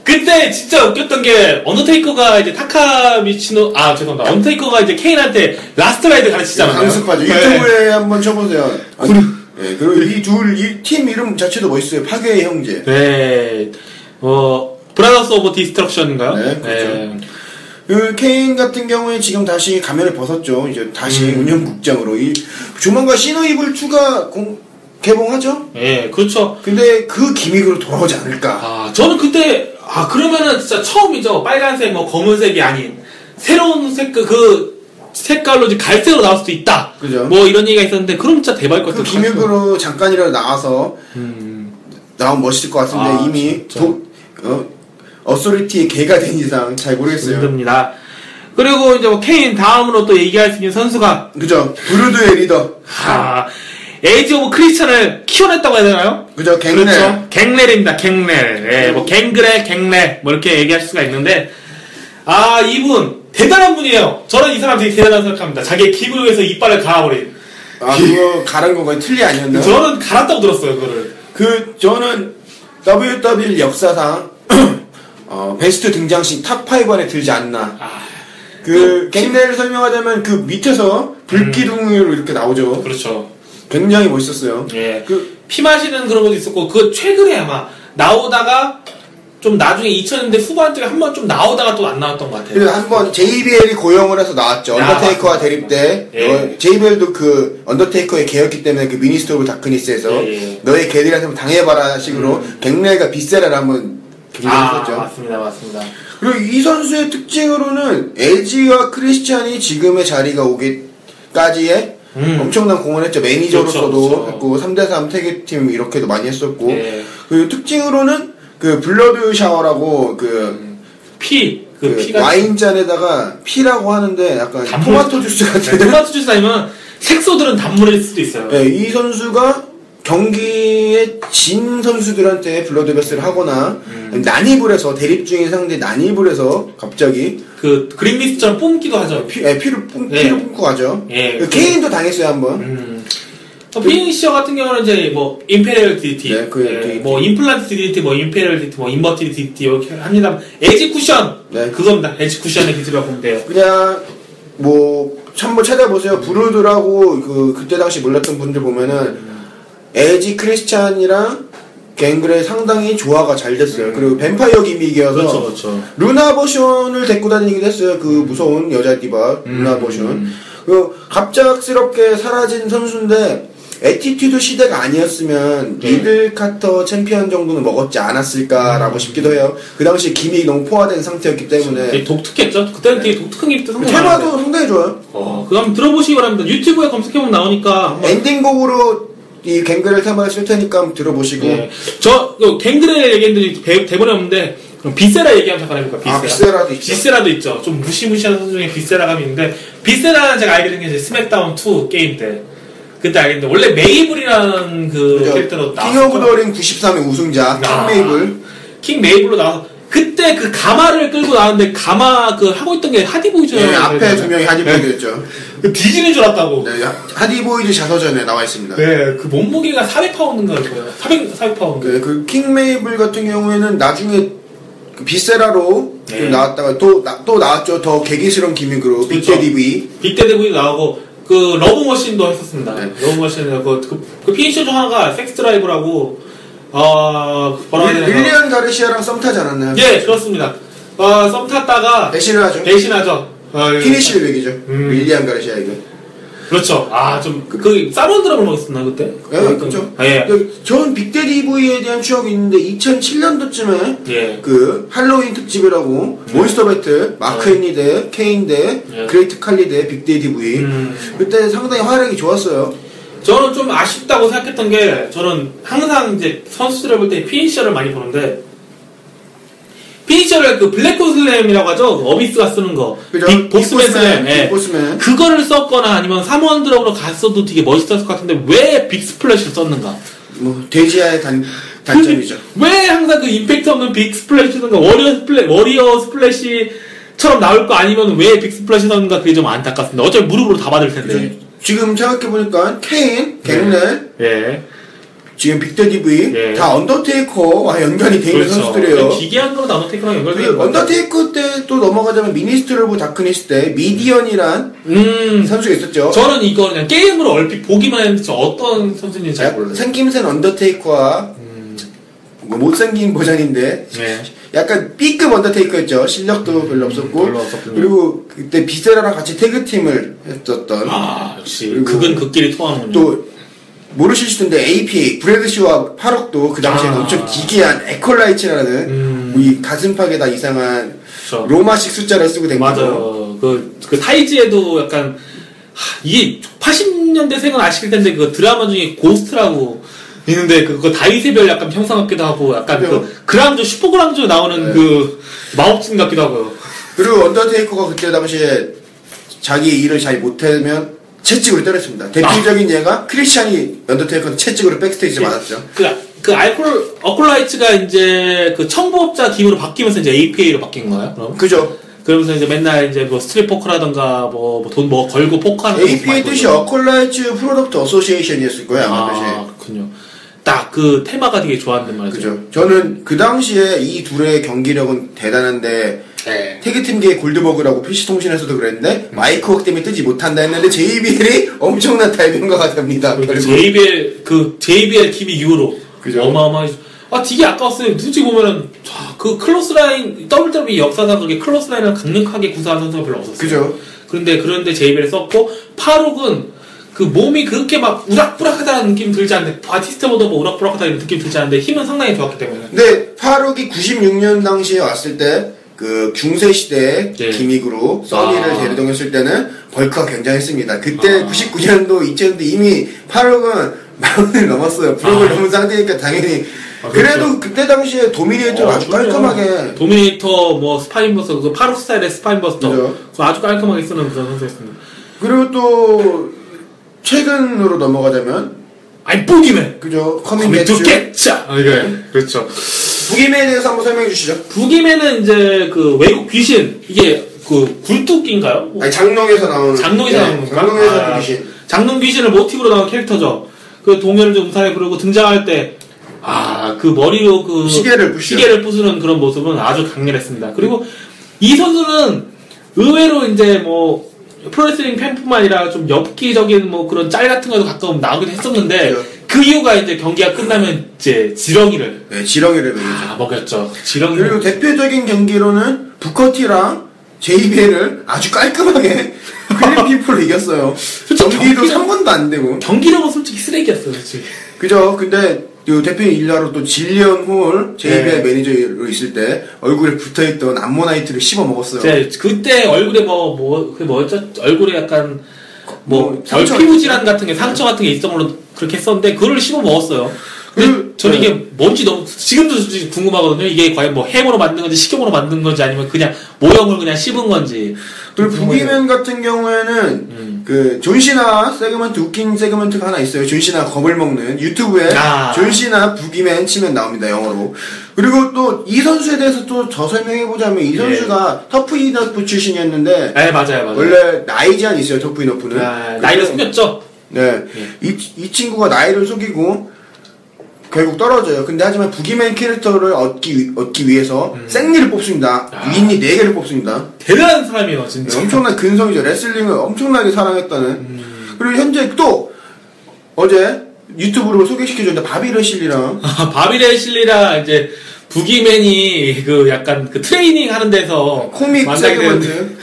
B: 그때 진짜 웃겼던 게 언더테이커가 이제 타카미치노 죄송합니다. 언더테이커가 이제 케인한테 라스트 라이드 가르치잖아요.
C: 강습하죠. 유튜브에 한번 쳐보세요. 그리고 이 팀 이름 자체도 멋있어요. 파괴의 형제.
B: 네. 브라더스 오브 디스트럭션인가요?
C: 네, 그렇죠. 그 케인 같은 경우에 지금 다시 가면을 벗었죠. 이제 다시 운영국장으로 조만간 시노이블 2가 개봉하죠?
B: 예, 그렇죠.
C: 근데 그 기믹으로 돌아오지 않을까?
B: 저는 그때, 그러면은 진짜 처음이죠. 빨간색, 검은색이 아닌, 새로운 색깔로 이제 갈색으로 나올 수도 있다.
C: 그죠.
B: 이런 얘기가 있었는데, 그럼 진짜 대박일 것 같아요.
C: 그 기믹으로 잠깐이라도 나와서, 나오면 멋있을 것 같은데, 이미, 어소리티의 개가 된 이상 잘 모르겠어요.
B: 힘듭니다. 그리고 이제 케인 다음으로 또 얘기할 수 있는 선수가,
C: 그죠. 브루드의 리더.
B: 에이지 오브 크리스찬을 키워냈다고 해야 되나요?
C: 그죠, 갱넬.
B: 그렇죠. 갱넬입니다, 갱넬. 예, 갱그레, 갱넬, 이렇게 얘기할 수가 있는데, 이분, 대단한 분이에요. 저는 이 사람 되게 대단하다고 생각합니다. 자기의 기부를 위해서 이빨을 갈아버린.
C: 그거 갈은 거 거의 틀리 아니었나요?
B: 저는 갈았다고 들었어요, 그거를.
C: 저는 WWE 역사상, 베스트 등장신 탑5 안에 들지 않나. 갱넬을 설명하자면 밑에서 불기둥으로 이렇게 나오죠.
B: 그렇죠.
C: 굉장히 멋있었어요.
B: 예. 피 마시는 그런 것도 있었고, 최근에 아마 나오다가 좀 나중에 2000년대 후반쯤에 한번 좀 나오다가 또 안 나왔던 것 같아요.
C: 그래서 한번 JBL이 고용을 해서 나왔죠. 언더테이커와 대립 때. JBL도 언더테이커의 개였기 때문에 미니스트 오브 다크니스에서 너의 개들한테 당해봐라 식으로 갱넬과 비세라를 한번 경쟁했었죠.
B: 맞습니다.
C: 그리고 이 선수의 특징으로는 에지와 크리스찬이 지금의 자리가 오기까지의 엄청난 공헌을 했죠. 매니저로서도
B: 그렇죠.
C: 했고 3대3 태그팀 이렇게도 많이 했었고 그리고 특징으로는 블러드 샤워라고
B: 피가
C: 와인잔에다가 피라고 하는데 약간 토마토 주스 같은
B: 토마토 주스 아니면 색소들은 단물일 수도 있어요.
C: 네, 이 선수가 경기에 진 선수들한테 블러드베스를 하거나 난입을 해서 대립 중인 상대 난입을 해서 갑자기
B: 그 그린리스트처럼 뿜기도 하죠.
C: 피를 뿜고 가죠.
B: 예,
C: 케인도 당했어요 한번.
B: 피니셔 같은 경우는 이제 뭐 임페리얼 DDT,
C: 네, DDT.
B: 뭐 임플란트 DDT, 뭐 임페리얼 DDT, 뭐 인버티드 DDT 이렇게 합니다. 에지쿠션,
C: 네.
B: 그겁니다. 에지쿠션의 기술이라고 보면 돼요.
C: 그냥 뭐 한번 찾아보세요. 브루드라고 그때 당시 몰랐던 분들 보면은 에지 크리스찬이랑 갱글의 상당히 조화가 잘 됐어요. 그리고 뱀파이어 기믹이어서
B: 그렇죠.
C: 루나 버션을 데리고 다니기도 했어요. 그 무서운 여자 디바 루나 버션. 그 갑작스럽게 사라진 선수인데 애티튜드 시대가 아니었으면 리들 카터 챔피언 정도는 먹었지 않았을까라고 싶기도 해요. 그 당시 기믹이 너무 포화된 상태였기 때문에
B: 되게 독특했죠. 그때는 되게 독특한 기믹도 상당히
C: 테마도 상당히 좋아요.
B: 그거 한번 들어보시기 바랍니다. 유튜브에 검색해보면 나오니까 한번.
C: 엔딩곡으로 이 갱그렐 테마를 쓸 테니까 한번 들어보시고.
B: 저 갱그렐 얘기했는데 대본에 없는데 그럼 비세라 얘기하면 잠깐 해볼까요?
C: 비세라도 있죠.
B: 비세라도 있죠. 좀 무시무시한 선수 중에 비세라감이 있는데 비세라는 제가 알게 된 게 이제 스맥다운 2 게임 때 그때 알겠는데 원래 메이블이라는 그 캐릭터로 나왔어요.
C: 킹 오브 더 링 93의 우승자 킹 메이블.
B: 킹 메이블로 나와서 그때 그 가마를 끌고 나왔는데 가마 그 하고 있던 게 하디보이즈였어요.
C: 네, 앞에 두 명이 하디보이즈였죠.
B: 뒤지는 줄 알았다고.
C: 네, 하디보이즈 자서전에 나와 있습니다.
B: 네, 그 몸무게가 400파운드인가였어요. 400파운드.
C: 네, 그 킹 메이블 같은 경우에는 나중에 그 비세라로 나왔다가 또 나왔죠. 더 개기스러운 기믹으로 빅데디브이.
B: 빅데디브이 나오고 그 러브머신도 했었습니다. 네. 러브머신은 그 피니셔 중 하나가 섹스 드라이브라고
C: 윌리안 가르시아랑 썸 타지 않았나요?
B: 예, 그렇습니다. 썸 탔다가
C: 배신을 하죠. 피니쉬를 매기죠. 윌리안 가르시아에게.
B: 그렇죠. 그 사본 드라마를 먹었었나 그때?
C: 네, 그렇죠.
B: 예.
C: 저는 빅데디브이에 대한 추억이 있는데 2007년도쯤에 그 할로윈 특집이라고 몬스터 배틀 마크 헨리 대 케인 대 그레이트 칼리 대 빅데디브이 그때 상당히 활약이 좋았어요.
B: 저는 좀 아쉽다고 생각했던 게 저는 항상 이제 선수들을 볼 때 피니셔를 많이 보는데 피니셔를 그 블랙호슬램이라고 하죠. 어비스가 쓰는 거. 빅보스맨 슬램. 예. 그거를 썼거나 아니면 삼원드럭으로 갔어도 되게 멋있었을 것 같은데 왜 빅스플래시를 썼는가?
C: 뭐 돼지야의 단점이죠.
B: 왜 항상 그 임팩트 없는 빅스플래시 쓰는가? 워리어 스플래시처럼 나올 거 아니면 왜 빅스플래시 썼는가? 그게 좀 안타깝습니다. 어차피 무릎으로 다 받을 텐데.
C: 그렇죠. 지금 생각해보니까 케인, 갱렐, 지금 빅데디브이 다 언더테이커와 연관이 돼 있는 선수들이에요.
B: 기괴한 거로 언더테이커랑 연관돼 있는
C: 언더테이커 때 또 넘어가자면 미니스트럴브 다크니스 때 미디언이란 선수가 있었죠.
B: 저는 이거 그냥 게임으로 얼핏 보기만 했는데 어떤 선수인지 잘 몰라요.
C: 생김새는 언더테이커와 뭐 못생긴 버전인데 약간 B급 언더테이커였죠. 실력도 별로 없었고 그리고 그때 비세라랑 같이 태그팀을 했었던
B: 역시 극은 극끼리 통하는군요.
C: 또 모르실 수도 있는데 APA 브래드시와 파럭도 그 당시에는 엄청 기괴한 에콜라이츠라는 이 가슴팍에다 이상한 로마식 숫자를 쓰고 댕기고
B: 맞아요. 그 타이즈에도 약간 이게 80년대생은 아실 텐데 그 드라마 중에 고스트라고 있는데 그거 다윗의 별 약간 형상 같기도 하고 약간 그 그랑조 슈퍼 그랑조 나오는 그 마법진 같기도 하고요.
C: 그리고 언더테이커가 그때 당시에 자기 일을 잘 못하면 채찍으로 때렸습니다. 대표적인 예가 크리스찬이 언더테이커한테 채찍으로 백스테이지 맞았죠.
B: 그 어콜라이츠가 이제 그 청부업자 기구로 바뀌면서 이제 APA로 바뀐 거예요? 그럼?
C: 그죠.
B: 그러면서 이제 맨날 이제 뭐 스트릿 포커라던가 뭐 돈 뭐 걸고 포커하는
C: APA 뜻이 어콜라이츠 프로덕트 어소시에이션이었을 거예요, 아마.
B: 그렇군요. 딱 그 테마가 되게 좋았는데 말이죠.
C: 그죠. 저는 그 당시에 이 둘의 경기력은 대단한데 태그팀계의 골드버그라고 PC통신에서도 그랬는데 마이크 때문에 뜨지 못한다 했는데 JBL이 엄청난 달변가가 됩니다. JBL
B: 팀이 이후로
C: 그죠.
B: 어마어마하죠. 되게 아까웠어요. 굳이 보면은 그 클로스 라인 WWE 역사상 그렇게 클로스 라인을 강력하게 구사한 선수가 별로 없었어요.
C: 그죠.
B: 그런데 JBL 썼고 파룩은 그 몸이 그렇게 막 우락부락하다는 느낌 들지 않는데 바티스타보다 뭐 우락부락하다는 느낌 들지 않는데 힘은 상당히 좋았기 때문에.
C: 근데 파룩이 96년 당시에 왔을 때 그 중세 시대 기믹으로 써니를 데려다녔을 때는 벌크가 굉장했습니다. 그때 99년도 2000년도 이미 파룩은 40을 넘었어요. 프로를 넘은 상태니까 당연히. 그래도 그때 당시에 도미네이터가 아주 깔끔하게
B: 도미네이터 뭐 스파인버스터 그 파룩 스타일의 스파인버스터
C: 그죠.
B: 아주 깔끔하게 쓰는 그런 선수였습니다.
C: 그리고 또 최근으로 넘어가자면
B: 아니 부기맨.
C: 그죠?
B: 커밍 투 겟자. 그렇죠.
C: 부기맨에 대해서 한번 설명해 주시죠.
B: 부기맨은 이제 그 외국 귀신 이게 그 굴뚝인가요?
C: 아니 장롱에서 나오는.
B: 장롱에서 나오는 건가?
C: 장롱에서 나오는 귀신.
B: 장롱 귀신을 모티브로 나온 캐릭터죠. 그 동요를 좀 음산에 부르고 등장할 때 그 머리로 그 시계를 부수는 그런 모습은 아주 강렬했습니다. 그리고 이 선수는 의외로 이제 뭐 프로레슬링 팬뿐만 아니라 좀 엽기적인 뭐 그런 짤 같은 거에도 가끔 나오기도 했었는데 그 이유가 이제 경기가 끝나면 이제 지렁이를 먹였죠. 지렁이를.
C: 그리고 대표적인 경기로는 부커티랑 JBL을 아주 깔끔하게 필리핀프로 이겼어요. 경기도 3분도 안 되고.
B: 경기력은 솔직히 쓰레기였어요, 솔직히.
C: 그죠. 근데 그 대표님 일화로 또 질리언 홀 JBL 매니저로 있을 때 얼굴에 붙어있던 암모나이트를 씹어 먹었어요.
B: 그때 얼굴에 그게 뭐였죠? 얼굴에 약간 피부 질환 같은 게 상처 같은 게 있던 걸로 그렇게 했었는데 그걸 씹어 먹었어요. 근데 저는 이게 뭔지 너무 지금도 솔직히 궁금하거든요. 이게 과연 뭐 해모로 만든 건지 식용으로 만든 건지 아니면 그냥 모형을 그냥 씹은 건지.
C: 그리고 부기맨 같은 경우에는 그 존시나 세그먼트 웃긴 세그먼트가 하나 있어요. 존시나 겁을 먹는 유튜브에 존시나 부기맨 치면 나옵니다, 영어로. 그리고 또 이 선수에 대해서 또 저 설명해 보자면 이 선수가 터프 이너프 출신이었는데
B: 맞아요.
C: 원래 나이 제한이 있어요. 터프 이너프는
B: 나이를 속였죠.
C: 이 친구가 나이를 속이고 결국 떨어져요. 근데 하지만 부기맨 캐릭터를 얻기 위해서 생리를 뽑습니다. 윈니 4개를 뽑습니다.
B: 대단한 사람이에요, 진짜.
C: 엄청난 근성이죠. 레슬링을 엄청나게 사랑했다는. 그리고 현재 또 어제 유튜브로 소개시켜줬는데 바비 레실리랑
B: 바비 레실리랑 이제 부기맨이 그 약간 그 트레이닝 하는 데서
C: 코믹 세그먼트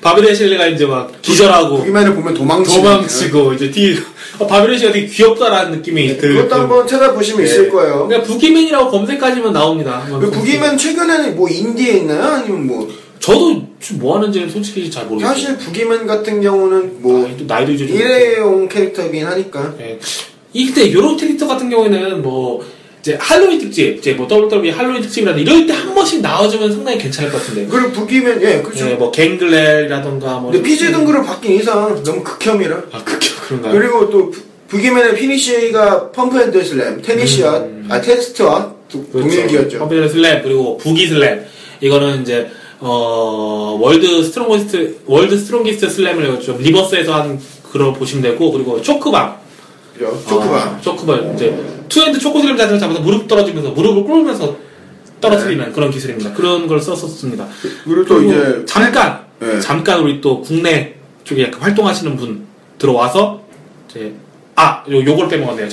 B: 바비 레실리가 이제 막 기절하고
C: 부기맨을 보면
B: 도망치고 이제 뒤 바비 레실리가 되게 귀엽다라는 느낌이 들고
C: 그것도 한번 찾아보시면 있을 거예요.
B: 그러니까 부기맨이라고 검색하시면 나옵니다.
C: 부기맨 최근에는 뭐 인디에 있나요? 아니면 뭐
B: 저도 뭐 하는지는 솔직히 잘 모르겠어요.
C: 사실 부기맨 같은 경우는 뭐
B: 나이도 이제
C: 일회용 캐릭터이긴 하니까.
B: 이때 요런 캐릭터 같은 경우에는 뭐 이제 할로윈 특집, 이제 뭐 WWE 할로윈 특집이라든지 이럴 때 한 번씩 나와주면 상당히 괜찮을 것 같은데.
C: 그리고 부기맨 그렇죠.
B: 뭐 갱글렐이라던가 뭐.
C: 근데 PG 등급으로 바뀐 이상 너무 극혐이라.
B: 극혐 그런가요?
C: 그리고 또 부기맨의 피니시가 펌프 앤드 슬램, 테스트와 동일기였죠.
B: 펌프 앤드 슬램 그리고 부기 슬램. 이거는 이제 월드 스트롱기스트 슬램을 좀 리버스에서 한 그런 보시면 되고 그리고 초크밤. 초크밤 이제 투핸드 초코슬램 자세를 잡아서 무릎 떨어지면서 무릎을 꿇으면서 떨어뜨리는 그런 기술입니다. 그런 걸 썼었습니다.
C: 그리고 또 이제
B: 잠깐 우리 또 국내 쪽에 약간 활동하시는 분 들어와서 이제 요걸 빼먹었네요.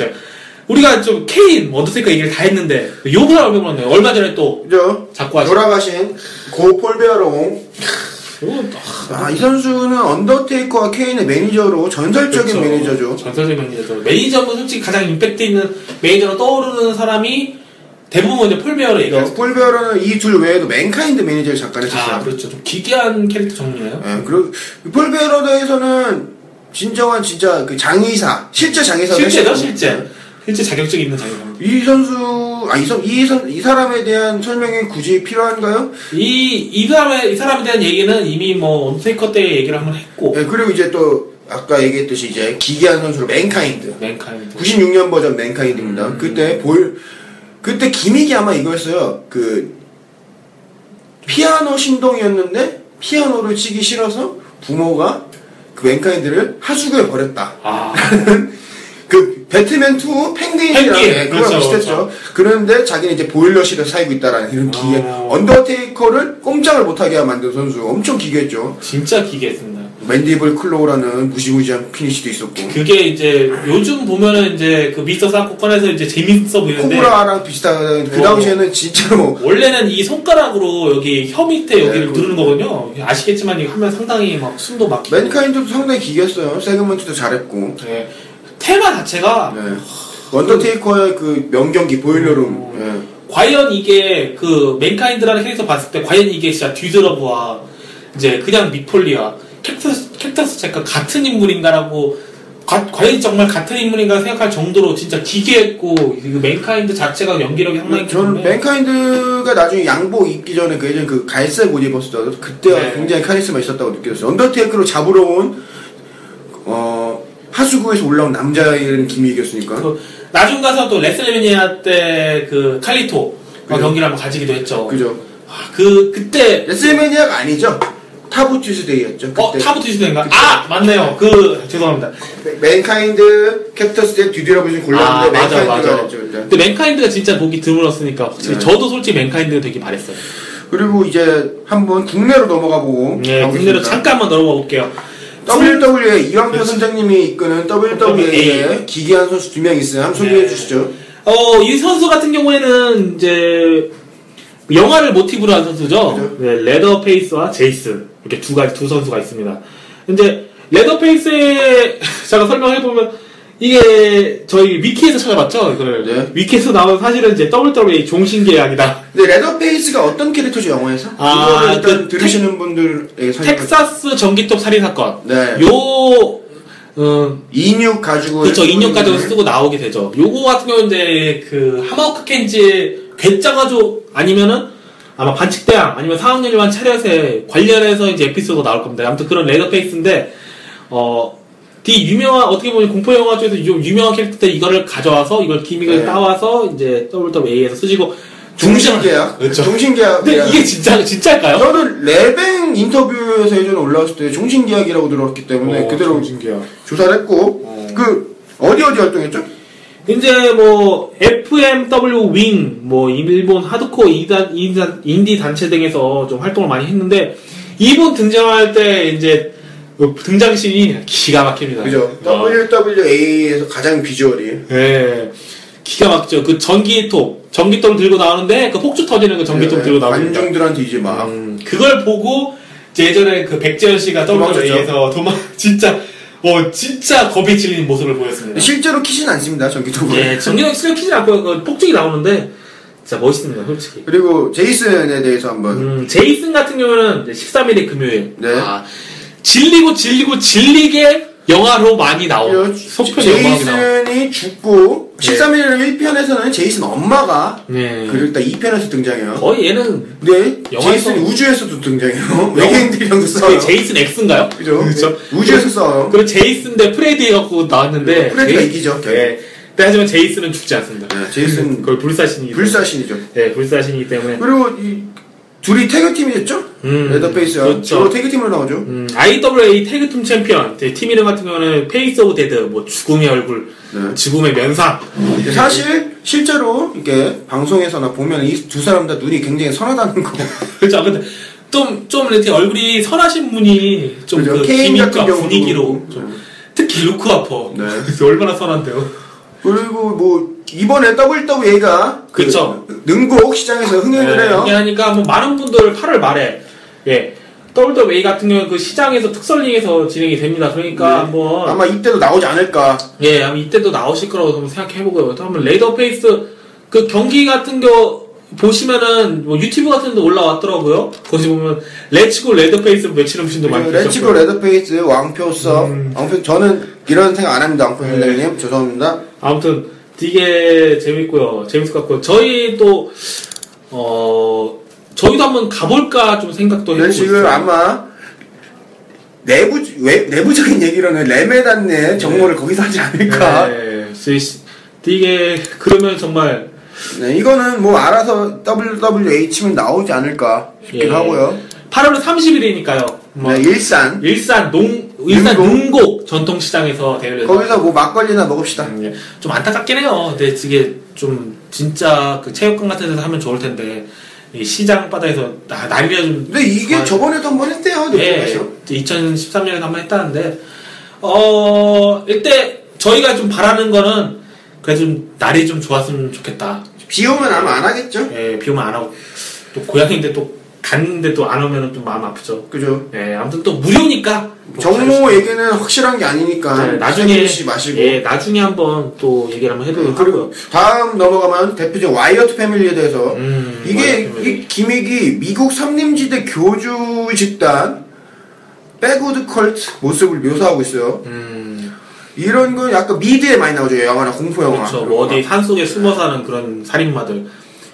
B: 우리가 좀 케인 언더테이커 얘기를 다 했는데 요 사람을 빼먹었네요. 얼마 전에 또 자꾸
C: 돌아가신 고 폴베어롱. 이 선수는 언더테이커와 케인의 매니저로 전설적인 매니저죠.
B: 전설적인 매니저죠. 매니저는 솔직히 가장 임팩트 있는 매니저로 떠오르는 사람이 대부분 이제 폴베어로 얘기하죠.
C: 폴베어로는 이 둘 외에도 맨카인드 매니저를 잠깐 했었어요.
B: 그렇죠. 좀 기괴한 캐릭터 전문이에요.
C: 그리고 폴베어로에서는 진정한 진짜 그 장의사, 실제 장의사.
B: 실제 자격증이 있는 장의사.
C: 이 선수, 이 사람에 대한 설명이 굳이 필요한가요?
B: 이 사람에 대한 얘기는 이미 뭐 언테이커 때 얘기를 한번 했고.
C: 그리고 이제 또 아까 얘기했듯이 이제 기괴한 선수로 맨카인드. 96년 버전 맨카인드입니다. 그때 기믹이 아마 이거였어요. 그 피아노 신동이었는데 피아노를 치기 싫어서 부모가 그 맨카인드를 하수구에 버렸다. 그 배트맨2 펭귄이랑 그거랑 비슷했죠. 그런데 자기는 이제 보일러실에서 살고 있다라는 이런 기계. 언더테이커를 꼼짝을 못하게 만든 선수. 엄청 기괴했죠.
B: 진짜 기괴했습니다.
C: 맨디블 클로우라는 무시무시한 피니시도 있었고.
B: 그게 이제 요즘 보면은 이제 그 미스터 사코 꺼내서 이제 재밌어 보이는데.
C: 코브라랑 비슷한 그 당시에는 진짜로.
B: 원래는 이 손가락으로 여기 혀 밑에 여기를 누르는 거거든요. 아시겠지만 이거 하면 상당히 막 숨도 막히고.
C: 맨카인드도 상당히 기괴했어요. 세그먼트도 잘했고.
B: 테마 자체가
C: 언더테이커의 그 명경기 보일러룸.
B: 과연 이게 그 맨카인드라는 캐릭터 봤을 때 과연 이게 진짜 듀드러브와 이제 그냥 미폴리와 캡터스 제가 같은 인물인가라고 과연 정말 같은 인물인가 생각할 정도로 진짜 기괴했고 그 맨카인드 자체가 연기력이 상당히
C: 저는 맨카인드가 나중에 양복 입기 전에 그 예전 그 갈색 옷 입었을 때 그때가 굉장히 카리스마 있었다고 느꼈어요. 언더테이커로 잡으러 온 하수구에서 올라온 남자인 김희기였으니까.
B: 나중 가서 또 레슬매니아 때 그 칼리토 경기를 한번 가지기도 했죠.
C: 그죠.
B: 그때
C: 레슬매니아가 아니죠. 타부 투스데이였죠.
B: 타부 투스데이인가?
C: 그쵸.
B: 맞네요. 죄송합니다.
C: 맨카인드, 캡터스 대 듀디러블이 골랐는데 맨카인드가
B: 맞아. 근데 맨카인드가 진짜 보기 드물었으니까 확실히 저도 솔직히 맨카인드가 되게 바랬어요.
C: 그리고 이제 한번 국내로 넘어가 보고.
B: 네, 국내로 잠깐만 넘어가 볼게요.
C: WWE 이왕표 선장님이 이끄는 WWE에 기괴한 선수 2명 있어요. 한번 소개해 주시죠.
B: 이 선수 같은 경우에는 이제 영화를 모티브로 한 선수죠.
C: 그죠?
B: 네, 레더페이스와 제이슨 이렇게 두 선수가 있습니다. 이제 레더페이스의 제가 설명해 보면 이게 저희 위키에서 찾아봤죠. 이걸
C: 네.
B: 위키에서 나온 사실은 이제 WWE 종신계약이다.
C: 근데 레더페이스가 어떤 캐릭터죠 영화에서? 이거를 일단 들으시는 분들의
B: 텍사스 전기톱 살인 사건.
C: 네. 인육 가지고
B: 그렇죠. 인육 가지고 쓰고 나오게 되죠. 요거 같은 경우는 이제 그 하마오카 켄지의 괴짜가족 아니면은 아마 반칙대왕 아니면 4학년 일반 차렷에 관련해서 이제 에피소드가 나올 겁니다. 아무튼 그런 레더페이스인데 되게 유명한 어떻게 보면 공포 영화 중에서 좀 유명한 캐릭터들 이거를 가져와서 이걸 기믹을 따와서 이제 WWE에서 쓰시고
C: 종신계약.
B: 그렇죠.
C: 종신계약.
B: 근데 이게 진짜일까요?
C: 저는 레뱅 인터뷰에서 예전에 올라왔을 때 종신계약이라고 들었기 때문에 그대로 종신계약 조사를 했고 어디 활동했죠?
B: 이제 뭐 FMW 윙, 뭐 일본 하드코어 인디 단체 등에서 좀 활동을 많이 했는데 이분 등장할 때 이제 등장신이 기가 막힙니다.
C: 그죠. WWA에서 가장 비주얼이.
B: 네. 기가 막히죠. 그 전기톱을 들고 나오는데 그 폭주 터지는 그 전기톱 들고 나오는데
C: 관중들한테 이제 막
B: 그걸 보고 예전에 그 백재현 씨가 WWE에서 진짜 겁이 질리는 모습을 보였습니다.
C: 실제로 키진 않습니다, 전기톱을.
B: 예, 전기톱 실제로 키진 않고 그 폭죽이 나오는데 진짜 멋있습니다, 솔직히.
C: 그리고 제이슨에 대해서 한번.
B: 제이슨 같은 경우는 13일의 금요일.
C: 네.
B: 질리게 영화로 많이 나온 속편 영화로 나온.
C: 제이슨이 죽고 13일의 1편에서는 제이슨 엄마가 그리고 일단 2편에서 등장해요.
B: 거의 얘는
C: 제이슨이 우주에서도 등장해요. 외계인들이랑도 싸워요.
B: 제이슨 X인가요?
C: 그죠? 우주에서 싸워요.
B: 그리고 제이슨 대 프레디 해갖고 나왔는데
C: 프레디가 이기죠.
B: 네. 하지만 제이슨은 죽지 않습니다.
C: 네, 제이슨
B: 거의 불사신이죠.
C: 네,
B: 불사신이기 때문에.
C: 그리고 둘이 태그팀이 됐죠? 레더페이스야.
B: 그렇죠.
C: 태그팀으로 나오죠.
B: IWA 태그팀 챔피언. 팀 이름 같은 경우는 페이스 오브 데드, 뭐 죽음의 얼굴, 죽음의 면상.
C: 사실 실제로 이게 방송에서나 보면 이 두 사람 다 눈이 굉장히 선하다는 거.
B: 그렇죠. 근데 좀 이렇게 얼굴이 선하신 분이 좀 그
C: 기믹과
B: 분위기로 특히 루크 아퍼. 얼마나 선한데요.
C: 그리고 뭐 이번에 WWA가
B: 그렇죠.
C: 능곡 시장에서 흥행을 해요.
B: 흥행하니까 뭐 많은 분들 8월 말에 WWE 같은 경우는 그 시장에서 특설링에서 진행이 됩니다. 그러니까 한번
C: 아마 이때도 나오지 않을까.
B: 아마 이때도 나오실 거라고 한번 생각해보고요. 또 한번 레더페이스 그 경기 같은 거 보시면은 뭐 유튜브 같은 데 올라왔더라고요. 거기 보면 레츠고 레더페이스 외치는 분도 많이 계셨고요.
C: 레츠고 레더페이스 왕표서 저는 이런 생각 안 합니다. 왕표 선생님 죄송합니다.
B: 아무튼 되게 재밌고요. 재밌을 것 같고요. 저희도 한번 가볼까 좀 생각도 해보고
C: 지금
B: 있어요.
C: 아마 내부적인 얘기로는 레메단네 정모를 거기서 하지 않을까.
B: 되게 그러면 정말
C: 이거는 뭐 알아서 WWE 치면 나오지 않을까 싶기도 하고요.
B: 8월 30일이니까요.
C: 일산
B: 능곡 전통시장에서 대회를
C: 거기서 뭐 막걸리나 먹읍시다.
B: 좀 안타깝긴 해요. 근데 이게 좀 진짜 그 체육관 같은 데서 하면 좋을 텐데 이 시장 바닥에서 날이라 좀.
C: 근데 이게 저번에도 한번 했대요.
B: 2013년에도 한번 했다는데 일단 저희가 좀 바라는 거는 그래도 좀 날이 좀 좋았으면 좋겠다.
C: 비 오면 아마 안 하겠죠?
B: 비 오면 안 하고 또 고향인데 또 갔는데 또 안 오면 좀 마음 아프죠.
C: 그죠?
B: 아무튼 또 무료니까.
C: 정모 얘기는 확실한 게 아니니까.
B: 나중에
C: 마시고.
B: 나중에 한번 또 얘기를 한번 해보도록 하고요.
C: 다음 넘어가면 대표적 와이어트 패밀리에 대해서 이게 이 기믹이 미국 삼림지대 교주 집단 백우드 컬트 모습을 묘사하고 있어요. 이런 건 약간 미드에 많이 나오죠. 영화나 공포 영화.
B: 그렇죠. 뭐 어디 산속에 숨어 사는 그런 살인마들.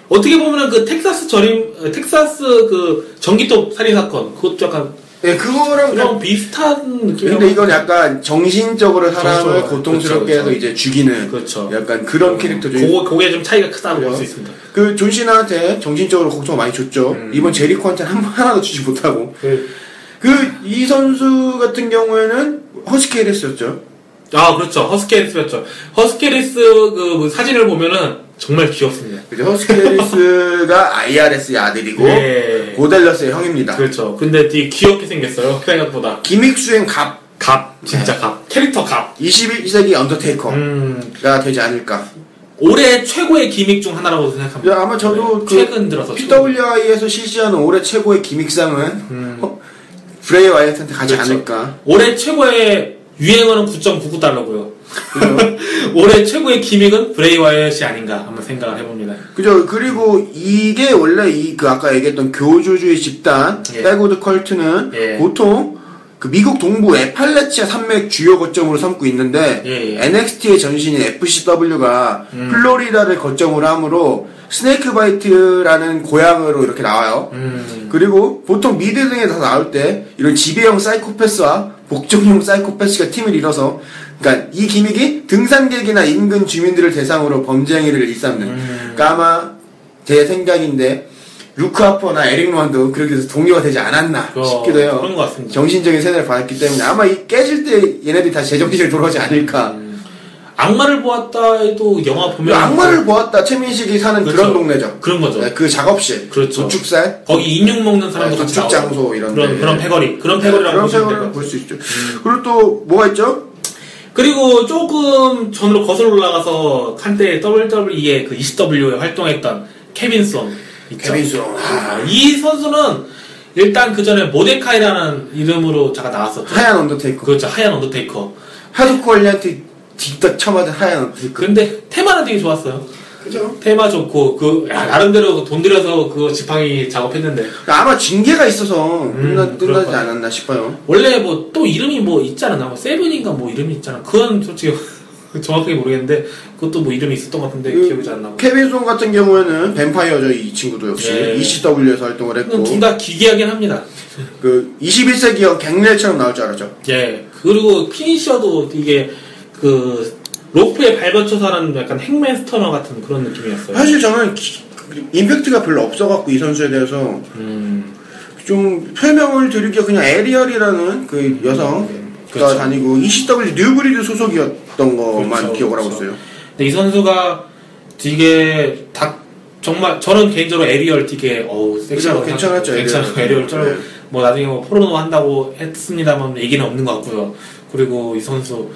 B: 어떻게 보면은 그 텍사스 그 전기톱 살인 사건 그것도 약간
C: 예, 그거랑
B: 그런 비슷한 느낌.
C: 근데 이건 약간 정신적으로 사람을
B: 그렇죠.
C: 고통스럽게
B: 그렇죠.
C: 해서 이제 죽이는
B: 그렇죠.
C: 약간 그런 캐릭터죠.
B: 그게 좀 차이가 크다고 볼 수 있습니다.
C: 그 존 시나한테 정신적으로 고통을 많이 줬죠. 이번 제리코한테는 하나도 주지 못하고. 이 선수 같은 경우에는 허스케리스였죠.
B: 아, 그렇죠. 허스케리스였죠. 허스케리스 그 사진을 보면은 정말 귀엽습니다.
C: 그죠. 허스케리스가 IRS의 아들이고
B: 예.
C: 고델러스의 형입니다.
B: 그렇죠. 근데 되게 귀엽게 생겼어요. 생각보다.
C: 기믹수행 갑.
B: 진짜 갑. 캐릭터 갑.
C: 21세기 언더테이커가 되지 않을까.
B: 올해 최고의 기믹 중 하나라고 생각합니다.
C: 아마 저도
B: 최근 들어서
C: PWI에서 실시하는 올해 최고의 기믹상은 브레이 와이어트한테 가지
B: 그렇죠.
C: 않을까.
B: 올해 최고의 유행어는 9.99달러고요. 올해 최고의 기믹은 브레이 와이엇이 아닌가 한번 생각을 해봅니다.
C: 그죠. 그리고 이게 원래 아까 얘기했던 교주주의 집단 빼고드 컬트는 보통 그 미국 동부 에팔레치아 산맥 주요 거점으로 삼고 있는데 NXT의 전신인 FCW가 플로리다를 거점으로 하므로 스네이크바이트라는 고향으로 이렇게 나와요. 그리고 보통 미드 등에 다 나올 때 이런 지배형 사이코패스와 복종용 사이코패스가 팀을 이뤄서 그러니까 이 기믹이 등산객이나 인근 주민들을 대상으로 범죄 행위를 일삼는 그러니까 아마 제 생각인데 루크 하퍼나 에릭 로만도 그렇게 해서 동료가 되지 않았나 싶기도 해요.
B: 그런 것 같습니다.
C: 정신적인 세뇌를 받았기 때문에 아마 이 깨질 때 얘네들이 다 제정신을 돌아오지 않을까.
B: 악마를 보았다 해도 영화 보면
C: 악마를 보았다 최민식이 사는
B: 그렇죠.
C: 그런 동네죠.
B: 그런 거죠.
C: 네, 그 작업실,
B: 그렇죠.
C: 도축살,
B: 거기 인육 먹는 사람도 같이
C: 도축 장소 이런
B: 그런 패거리, 그런 패거리라고 보시면 될 것 같아요.
C: 볼 수 있죠. 그리고 또 뭐가 있죠?
B: 그리고 조금 전으로 거슬러 올라가서 한때 WWE의 그 ECW에 활동했던 케빈 송.
C: 케빈 송.
B: 이 선수는 일단 그 전에 모데카이라는 이름으로 잠깐 나왔었죠.
C: 하얀 언더테이커.
B: 그렇죠. 하얀 언더테이커.
C: 하드코어리한테 뒷딱 쳐맞은 하얀 언더테이커.
B: 근데 테마는 되게 좋았어요.
C: 그죠?
B: 테마 좋고 나름대로 돈 들여서 그 지팡이 작업했는데
C: 아마 징계가 있어서 끝나지
B: 거예요.
C: 않았나 싶어요.
B: 원래 뭐 또 이름이 뭐 있지 않았나? 뭐 세븐인가 뭐 이름이 있잖아. 그건 솔직히 정확하게 모르겠는데 그것도 뭐 이름이 있었던 것 같은데 기억이 잘 안 나고.
C: 케빈 송 같은 경우에는 뱀파이어죠. 이 친구도 역시 ECW에서 활동을 했고.
B: 둘 다 기괴하긴 합니다.
C: 그 21세기형 갱렐처럼 나올 줄 알았죠.
B: 예. 그리고 피니셔도 이게 그 로프에 발받쳐서 하는 약간 행맨 스터너 같은 그런 느낌이었어요.
C: 사실 저는 임팩트가 별로 없어갖고 이 선수에 대해서 좀 설명을 드리기가 그냥 에리얼이라는 그 여성가
B: 그렇죠.
C: 다니고 ECW 뉴브리드 소속이었던 것만
B: 그렇죠,
C: 기억을 하고
B: 그렇죠.
C: 있어요.
B: 근데 이 선수가 되게 정말 저는 개인적으로 에리얼 되게 섹시하고
C: 괜찮았죠.
B: 괜찮고 에리얼 쩔고 뭐 나중에 뭐 포르노 한다고 했습니다만 얘기는 없는 것 같고요. 그리고 이 선수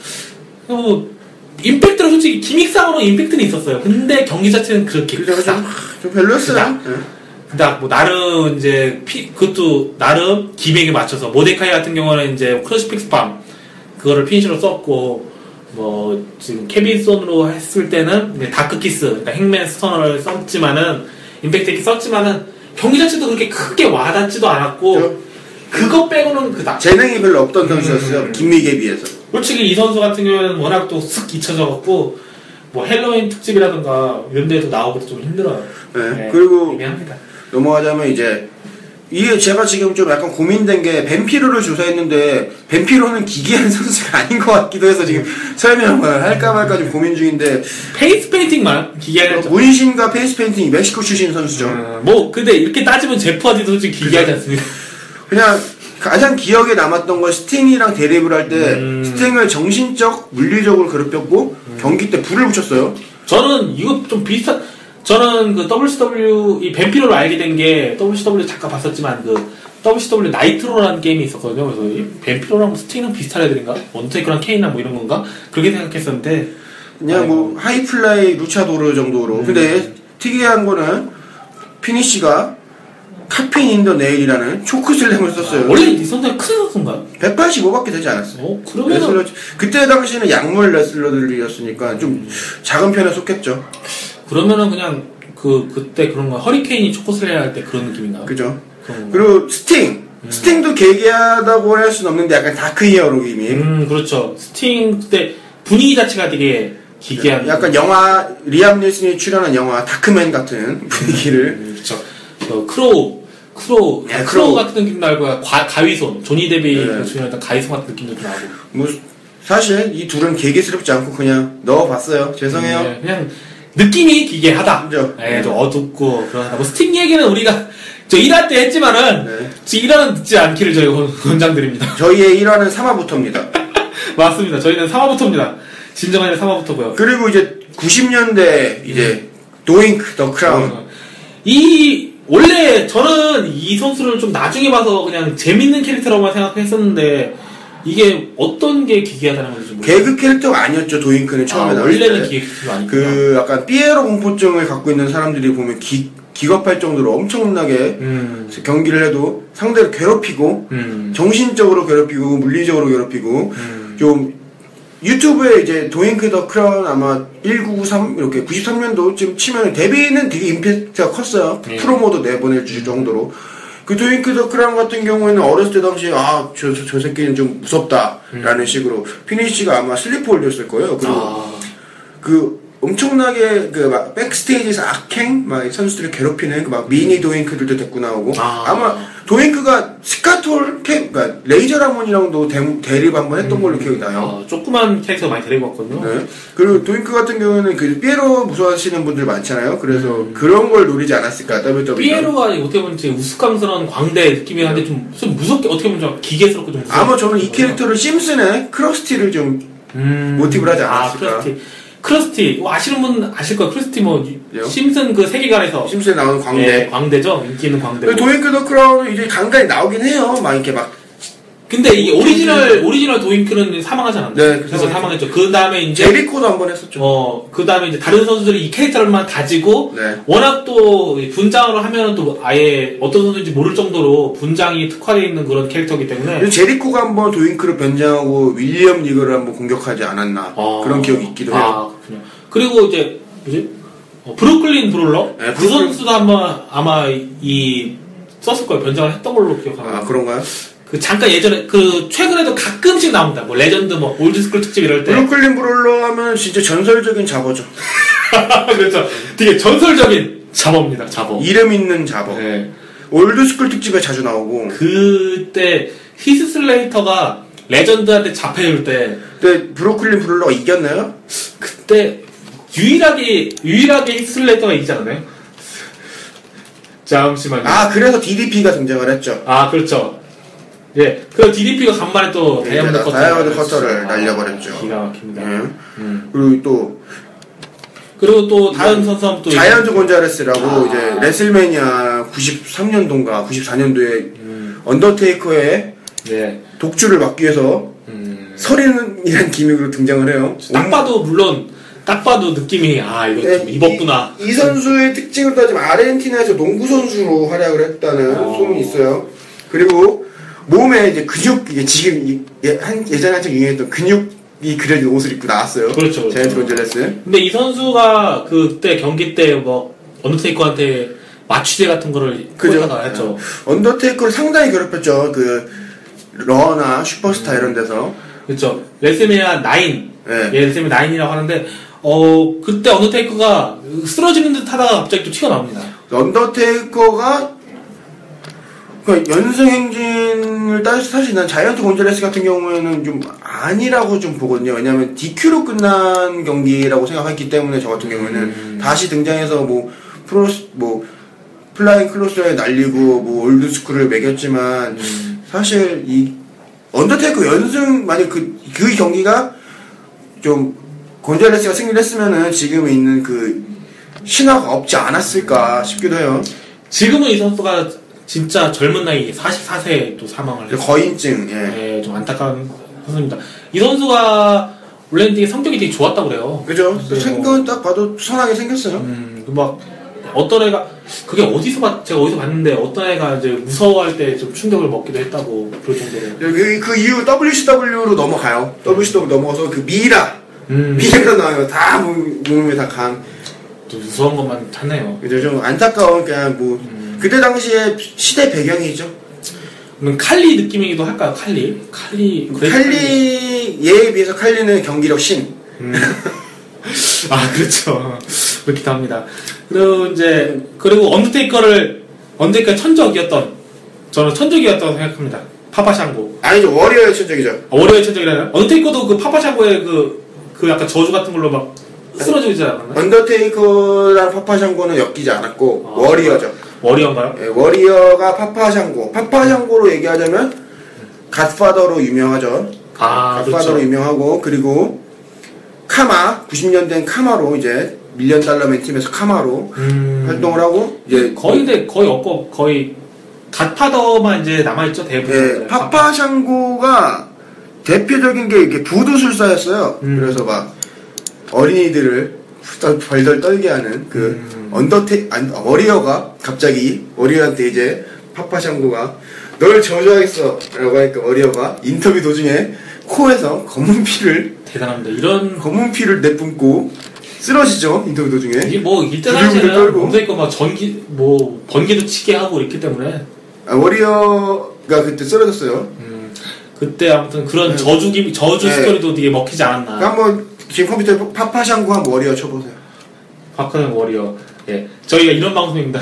B: 임팩트는 솔직히 기믹상으로 임팩트는 있었어요. 근데 경기 자체는 그렇게 크다.
C: 좀 별로였어요.
B: 근데 뭐 나름 이제 그것도 나름 기믹에 맞춰서 모데카이 같은 경우는 이제 크로스픽스 밤 그거를 피니시로 썼고 뭐 지금 케빈 손으로 했을 때는 이제 다크키스 그러니까 행맨 스터너를 썼지만은 임팩트 있게 썼지만은 경기 자체도 그렇게 크게 와닿지도 않았고 그거 빼고는 그다
C: 재능이 별로 없던 선수였어요. 김미기에 비해서.
B: 솔직히 이 선수 같은 경우에는 워낙 또 쓱 잊혀져갖고 뭐 헬로윈 특집이라든가 이런 데도 나오기도 좀 힘들어요.
C: 네. 그리고
B: 미안합니다.
C: 넘어가자면 이제 이게 제가 지금 좀 약간 고민된 게 뱀피로를 조사했는데 뱀피로는 기괴한 선수가 아닌 것 같기도 해서 지금 설명을 할까 말까 좀 고민 중인데
B: 페이스 페인팅만 기괴하죠.
C: 문신과 페이스 페인팅이 멕시코 출신 선수죠.
B: 뭐 근데 이렇게 따지면 제프 하디도 솔직히 기괴하지 않습니다.
C: 그냥 가장 기억에 남았던 건 스팅이랑 대립을 할 때 스팅을 정신적, 물리적으로 괴롭혔고 경기 때 불을 붙였어요.
B: 저는 이거 좀 비슷한 저는 그 WCW 이 뱀피로를 알게 된 게 WCW 잠깐 봤었지만 그 WCW 나이트로라는 게임이 있었거든요. 그래서 이 뱀피로랑 스팅은 비슷한 애들인가? 언테이크랑 케인이나 뭐 이런 건가? 그렇게 생각했었는데
C: 그냥 뭐 하이플라이 루차도르 정도로. 근데 특이한 거는 피니시가 카핀 인더 네일이라는 초크슬램을 썼어요.
B: 원래 이 선수가 큰 선수인가요?
C: 185밖에 되지 않았어요.
B: 그러면
C: 레슬러, 그때 당시에는 약물 레슬러들이었으니까 좀 작은 편에 속했죠.
B: 그러면은 그냥 그때 그런 거 허리케인이 초코슬레이 할 때 그런 느낌인가요?
C: 그죠. 그리고 스팅도 개개하다고 할 수는 없는데 약간 다크 히어로 기믹.
B: 그렇죠. 스팅 그때 분위기 자체가 되게 기괴한.
C: 약간 영화 리암 닐슨이 출연한 영화 다크맨 같은 분위기를.
B: 그렇죠. 크로우 크로우
C: 네,
B: 크로우 같은 느낌 나고 가위손 조니 데비가
C: 네.
B: 주연했던 가위손 같은 느낌도 좀 나고.
C: 뭐 사실 이 둘은 개개스럽지 않고 그냥 넣어봤어요. 죄송해요.
B: 네, 그냥 느낌이 기괴하다.
C: 그죠?
B: 네, 좀 어둡고 그러다. 뭐 스틱 얘기는 우리가 저 1화 때 했지만은
C: 네.
B: 지금 1화는 듣지 않기를 저희 권장드립니다.
C: 저희의 1화는 3화부터입니다.
B: 맞습니다. 저희는 3화부터입니다. 진정한 3화부터고요.
C: 그리고 이제 90년대 이제 도잉크 더 크라운.
B: 원래 저는 이 선수를 좀 나중에 봐서 그냥 재밌는 캐릭터라고만 생각했었는데 이게 어떤 게 기괴하다는 건지 좀 모르겠어요.
C: 개그 캐릭터가 아니었죠. 도잉크는 처음에 나왔을
B: 원래는
C: 때.
B: 기획 캐릭터가 아니고
C: 그 약간 삐에로 공포증을 갖고 있는 사람들이 보면 기겁할 정도로 엄청나게 경기를 해도 상대를 괴롭히고 정신적으로 괴롭히고 물리적으로 괴롭히고 좀 유튜브에 이제 도잉크 더 크라운 아마 1993 이렇게 93년도 지금 치면 데뷔는 되게 임팩트가 컸어요. 프로모도 내보낼 정도로. 그 도잉크 더 크라운 같은 경우에는 어렸을 때 당시에 저 새끼는 좀 무섭다라는 식으로 피니시가 아마 슬리퍼홀드였을 거예요. 그리고 그 엄청나게 그 막 백스테이지에서 악행 막 선수들을 괴롭히는 그 막 미니 도잉크들도 데리고 나오고 아마 도잉크가 스카톨 그러니까 레이저 라몬이랑도 대립 한번 했던 걸로 기억이 나요.
B: 조그만 캐릭터 많이 데리고 왔거든요.
C: 네. 그리고 도잉크 같은 경우에는 그 삐에로 무서워하시는 분들 많잖아요. 그래서 그런 걸 노리지 않았을까 WWE.
B: 삐에로가 어떻게 보면 우스꽝스러운 광대 느낌이 한데 좀 무섭게 어떻게 보면 좀 기괴스럽고 좀 무섭게.
C: 아마 저는 이 캐릭터를 심슨의 크러스티를 좀 모티브를 하지 않았을까.
B: 크러스티 아시는 분 아실 거예요. 크러스티 뭐
C: 요?
B: 심슨 그 세계관에서
C: 심슨에 나오는 광대.
B: 네, 광대죠. 인기 있는 광대.
C: 도잉크 더 크라운은 이제 간간히 나오긴 해요. 막 이렇게 막.
B: 근데 이 오리지널 도잉크는 사망하지 않았나요?
C: 네,
B: 그래서 사망했죠. 그 다음에 이제
C: 제리코도 한번 했었죠.
B: 그 다음에 이제 다른 선수들이 이 캐릭터를만 가지고
C: 네.
B: 워낙 또 분장으로 하면 또 아예 어떤 선수인지 모를 정도로 분장이 특화되어 있는 그런 캐릭터이기 때문에
C: 제리코가 한번 도잉크를 변장하고 윌리엄 리거를 한번 공격하지 않았나 그런 기억이 있기도 해요.
B: 그렇군요. 그리고 이제 뭐지? 브루클린 브롤러
C: 네,
B: 그 선수도 한번 아마 썼을 거예요. 변장을 했던 걸로 기억합니다.
C: 그런가요?
B: 그 잠깐 예전에 최근에도 가끔씩 나옵니다. 뭐 레전드 뭐 올드스쿨 특집 이럴 때.
C: 브루클린 브롤러 하면 진짜 전설적인 잡어죠.
B: 그렇죠. 되게 전설적인 잡어입니다. 잡어.
C: 이름 있는 잡어.
B: 네.
C: 올드스쿨 특집에 자주 나오고.
B: 그때 히스 슬레이터가 레전드한테 잡혀올 때.
C: 그때 브루클린 브롤러가 이겼나요?
B: 그때 유일하게 히스 슬레이터가 이기지 않았나요? 잠시만요.
C: 그래서 DDP가 등장을 했죠.
B: 그렇죠. 예, 그 DDP가 간만에 또 다이아몬드
C: 커터를 날려버렸죠.
B: 기가 막힙니다.
C: 그리고
B: 또 다른 선수 한번 또
C: 자이언트 곤자레스라고 이제 레슬매니아 93년도인가 94년도에 언더테이커의 독주를 막기 위해서 서린이라는 기믹으로 등장을 해요.
B: 딱 봐도 느낌이 이거 좀 입었구나.
C: 이 선수의 특징을 따지면 아르헨티나에서 농구 선수로 활약을 했다는 소문이 있어요. 그리고 몸에 이제 근육 이게 지금 예전에 한창 유행했던 근육이 그려진 옷을 입고 나왔어요.
B: 그렇죠.
C: 자이언트 곤잘레스.
B: 근데 이 선수가 그때 경기 때 뭐 언더테이커한테 마취제 같은 거를 꽂다가 했죠.
C: 언더테이커를 상당히 괴롭혔죠. 그 러나 슈퍼스타 이런 데서.
B: 그렇죠. 레슬매니아 9. 레슬매니아 9이라고 하는데 그때 언더테이커가 쓰러지는 듯 하다가 갑자기 또 튀어나옵니다.
C: 언더테이커가 연승 행진을 따져서 사실 난 자이언트 곤잘레스 같은 경우에는 좀 아니라고 좀 보거든요. 왜냐하면 DQ로 끝난 경기라고 생각했기 때문에 저 같은 경우에는 다시 등장해서 플라잉 클로스라인 날리고 올드스쿨을 매겼지만 사실 이 언더테이커 연승 만약 그 경기가 좀 곤잘레스가 승리를 했으면은 지금 있는 그 신화가 없지 않았을까 싶기도 해요.
B: 지금은 이 선수가 진짜 젊은 나이 44세에 또 사망을 했어요.
C: 거인증.
B: 좀 안타까운 선수입니다. 이 선수가 원래는 되게 성격이 되게 좋았다고 그래요.
C: 그죠? 생각은 딱 봐도 선하게 생겼어요.
B: 막 어떤 애가 그게 제가 어디서 봤는데 어떤 애가 이제 무서워할 때 좀 충격을 먹기도 했다고 그럴 정도로.
C: 그 이후 WCW로 넘어가요. WCW 넘어가서 그 미라 나와요. 다 몸에 다 간.
B: 또 무서운 것만 찾네요.
C: 그죠? 좀 안타까운 그냥 그때 당시에 시대 배경이죠.
B: 칼리 느낌이기도 할까요? 칼리에
C: 비해서 칼리는 경기력 신.
B: 그렇죠. 그렇기도 합니다. 그리고 언더테이커를 언제까지 저는 천적이었다고 생각합니다. 파파샹고.
C: 아니죠, 워리어의 천적이죠.
B: 워리어의 천적이라나요? 언더테이커도 그 파파샹고의 그 약간 저주 같은 걸로 막 쓰러지지 않았나요?
C: 언더테이커랑 파파샹고는 엮이지 않았고 워리어죠.
B: 워리어인가요?
C: 예, 워리어가 파파샹고로 얘기하자면 갓파더로 유명하죠. 갓파더로
B: 그렇죠.
C: 유명하고, 그리고 카마 90년대엔 카마로 이제 밀리언 달러맨 팀에서 카마로 활동을 하고 이제
B: 거의 갓파더만 이제 남아있죠, 대부분.
C: 예, 파파샹고가 대표적인 게 이렇게 부두술사였어요. 그래서 막 어린이들을 벌덜 떨게 하는 그 워리어가 갑자기 워리어한테 이제 파파샹고가 널 저주하겠어 라고 하니까 워리어가 인터뷰 도중에 코에서
B: 대단합니다. 이런
C: 검은 피를 내뿜고 쓰러지죠, 인터뷰 도중에.
B: 이게 뭐 이때 당시에는 언제니까 막 번개도 치게 하고 이랬기 때문에
C: 워리어가 그때 쓰러졌어요.
B: 그때 아무튼 그런 저주 스토리도 되게 먹히지 않았나.
C: 그러니까 한번 지금 컴퓨터에 파파샹고 한번 워리어 쳐보세요.
B: 파파샹 워리어. 예, 저희가 이런 방송입니다.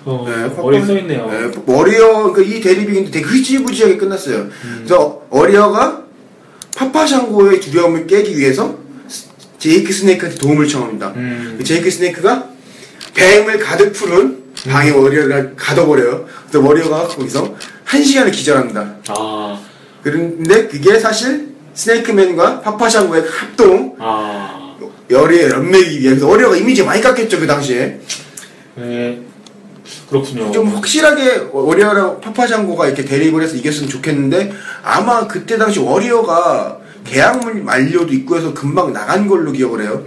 B: 워리어 써있네요.
C: 네, 워리어, 그러니까 이 대립이 되게 흐지부지하게 끝났어요. 그래서 워리어가 파파샹고의 두려움을 깨기 위해서 제이크 스네이크한테 도움을 청합니다. 제이크 스네이크가 뱀을 가득 푸른 방에 워리어를 가둬버려요. 그래서 워리어가 거기서 1시간을 기절합니다. 그런데 그게 사실 스네이크맨과 파파샹고의 합동 열의 연맥이기 위해서 워리어가 이미지 많이 깎였죠, 그 당시에.
B: 네, 그렇군요.
C: 좀 확실하게 워리어랑 파파샹고가 이렇게 대립을 해서 이겼으면 좋겠는데, 아마 그때 당시 워리어가 계약 만료도 있고 해서 금방 나간 걸로 기억을 해요.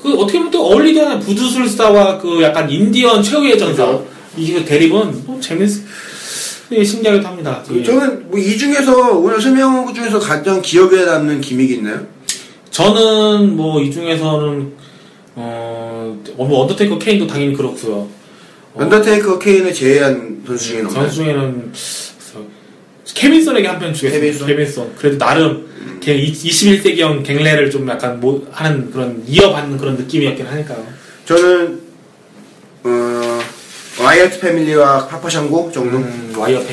B: 그 어떻게 보면 또 어울리지 않아요. 부두술사와 그 약간 인디언 최후의 전사.
C: 그렇죠.
B: 이 대립은 신기하기도 합니다.
C: 저는 뭐 이 중에서 오늘 설명한 것 중에서 가장 기억에 남는 기믹이 있나요?
B: 저는 뭐 이 중에서는 언더테이커 케인도 당연히 그렇고요.
C: 언더테이커 케인을 제외한 선수 중에는 없나요?
B: 선수 중에는 케빈슨에게 한 편 주겠습니다. 케빈슨. 그래도 나름 21세기형 갱레를 좀 약간 하는 그런 이어받는 그런 느낌이었긴 하니까요.
C: 저는 와이어트 패밀리와 파파샹고 정도.
B: 와이어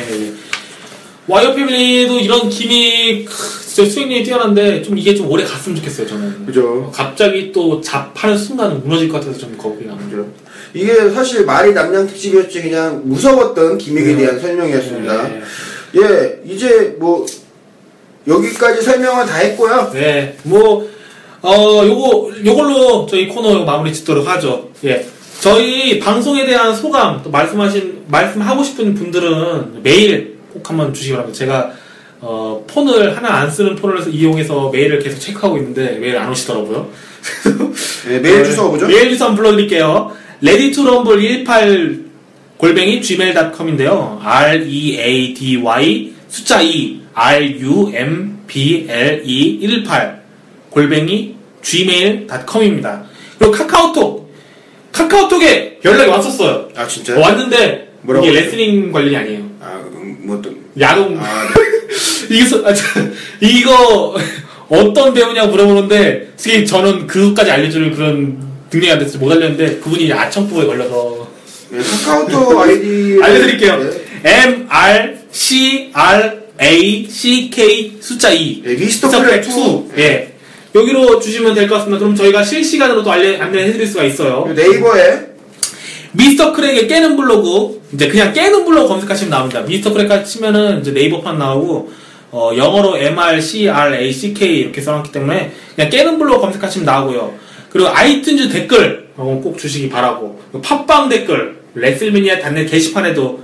B: 패밀리도 이런 기믹 진짜 수행력이 뛰어난데 좀 이게 좀 오래 갔으면 좋겠어요, 저는.
C: 그죠.
B: 갑자기 또 잡하는 순간 무너질 것 같아서 좀 겁이 나죠.
C: 이게 사실 말이 남양 특집이었지 그냥 무서웠던 기믹에 대한 설명이었습니다. 예, 이제 뭐 여기까지 설명은 다 했고요.
B: 네, 요걸로 저희 코너 마무리 짓도록 하죠. 예. 저희 방송에 대한 소감, 또 말씀하고 싶은 분들은 메일 꼭 한번 주시기 바랍니다. 제가, 폰을, 하나 안 쓰는 폰을 이용해서 메일을 계속 체크하고 있는데, 메일 안 오시더라고요.
C: 네, 메일 주소 뭐죠?
B: 메일 주소 한번 불러드릴게요. readytorumble18@gmail.com인데요. ready 숫자 2 rumble18 @gmail.com입니다. 그리고 카카오톡에 연락이 왔었어요.
C: 아, 진짜요?
B: 왔는데
C: 뭐라고
B: 이게 레슬링 관련이 아니에요.
C: 뭐 또
B: 야동. 이거 어떤 배우냐고 물어보는데 저는 그것까지 알려줄 그런 능력이 안 돼서 못 알렸는데 그분이 아청법에 걸려서
C: 네, 카카오톡 아이디
B: 알려드릴게요. MRCRACK 숫자 2
C: 네, 미스터 크랙 2.
B: 예. 여기로 주시면 될 것 같습니다. 그럼 저희가 실시간으로 또 안내해드릴 수가 있어요.
C: 네이버에
B: 미스터 크랙의 깨는 블로그, 이제 그냥 깨는 블로그 검색하시면 나옵니다. 미스터 크랙 치면은 이제 네이버판 나오고, 영어로 MRCRACK 이렇게 써놨기 때문에 그냥 깨는 블로그 검색하시면 나오고요. 그리고 아이튠즈 댓글 꼭 주시기 바라고, 팟빵 댓글, 레슬매니아 단넷 게시판에도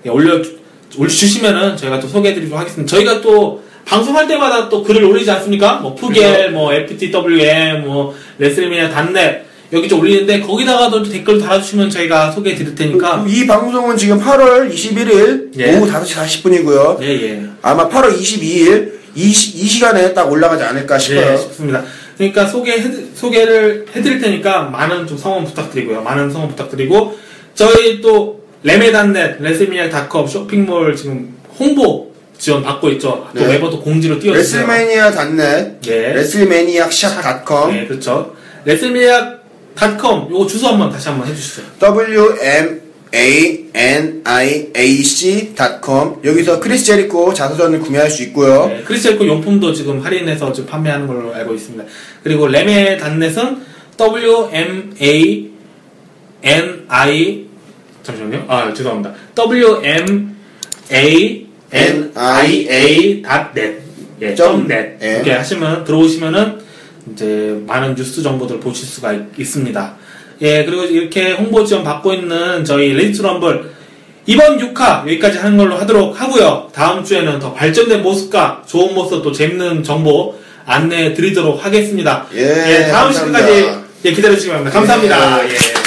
B: 올려주시면은 저희가 또 소개해드리도록 하겠습니다. 저희가 또 방송할 때마다 또 글을 올리지 않습니까? 뭐 푸겔, FTWM, 레슬매니아 단넷 여기 좀 올리는데 거기다가도 댓글 달아주시면 저희가 소개해드릴 테니까.
C: 이 방송은 지금 8월 21일 오후 5시 40분이고요. 아마 8월 22일 이 시간에 딱 올라가지 않을까 싶어요.
B: 싶습니다. 그러니까 소개를 해드릴 테니까 많은 좀 성원 부탁드리고요. 많은 성원 부탁드리고 저희 또 레메단넷, 레슬매니아.com 쇼핑몰 지금 홍보 지원 받고 있죠. 또 웨버도 공지로 띄워주세요.
C: 레슬매니아.net, 레슬매니아샵.com.
B: 네, 그렇죠. 레슬매니아.com 요거 주소 다시 한번 해주시죠.
C: ANIAC.com 여기서 크리스 제리코 자서전을 구매할 수 있고요.
B: 네, 크리스 제리코 용품도 지금 할인해서 지금 판매하는 걸로 알고 있습니다. 그리고 램의 단넷은 WMANI 잠시만요. 아 죄송합니다. WMANIA.net 예, .net 이렇게 하시면 들어오시면은 이제 많은 뉴스 정보들 보실 수가 있습니다. 예, 그리고 이렇게 홍보 지원 받고 있는 저희 레디투 럼블 이번 6화 여기까지 하는 걸로 하도록 하고요. 다음 주에는 더 발전된 모습과 좋은 모습 또 재밌는 정보 안내해 드리도록 하겠습니다. 예, 다음 시간까지 예, 기다려주시기 바랍니다. 감사합니다. 예.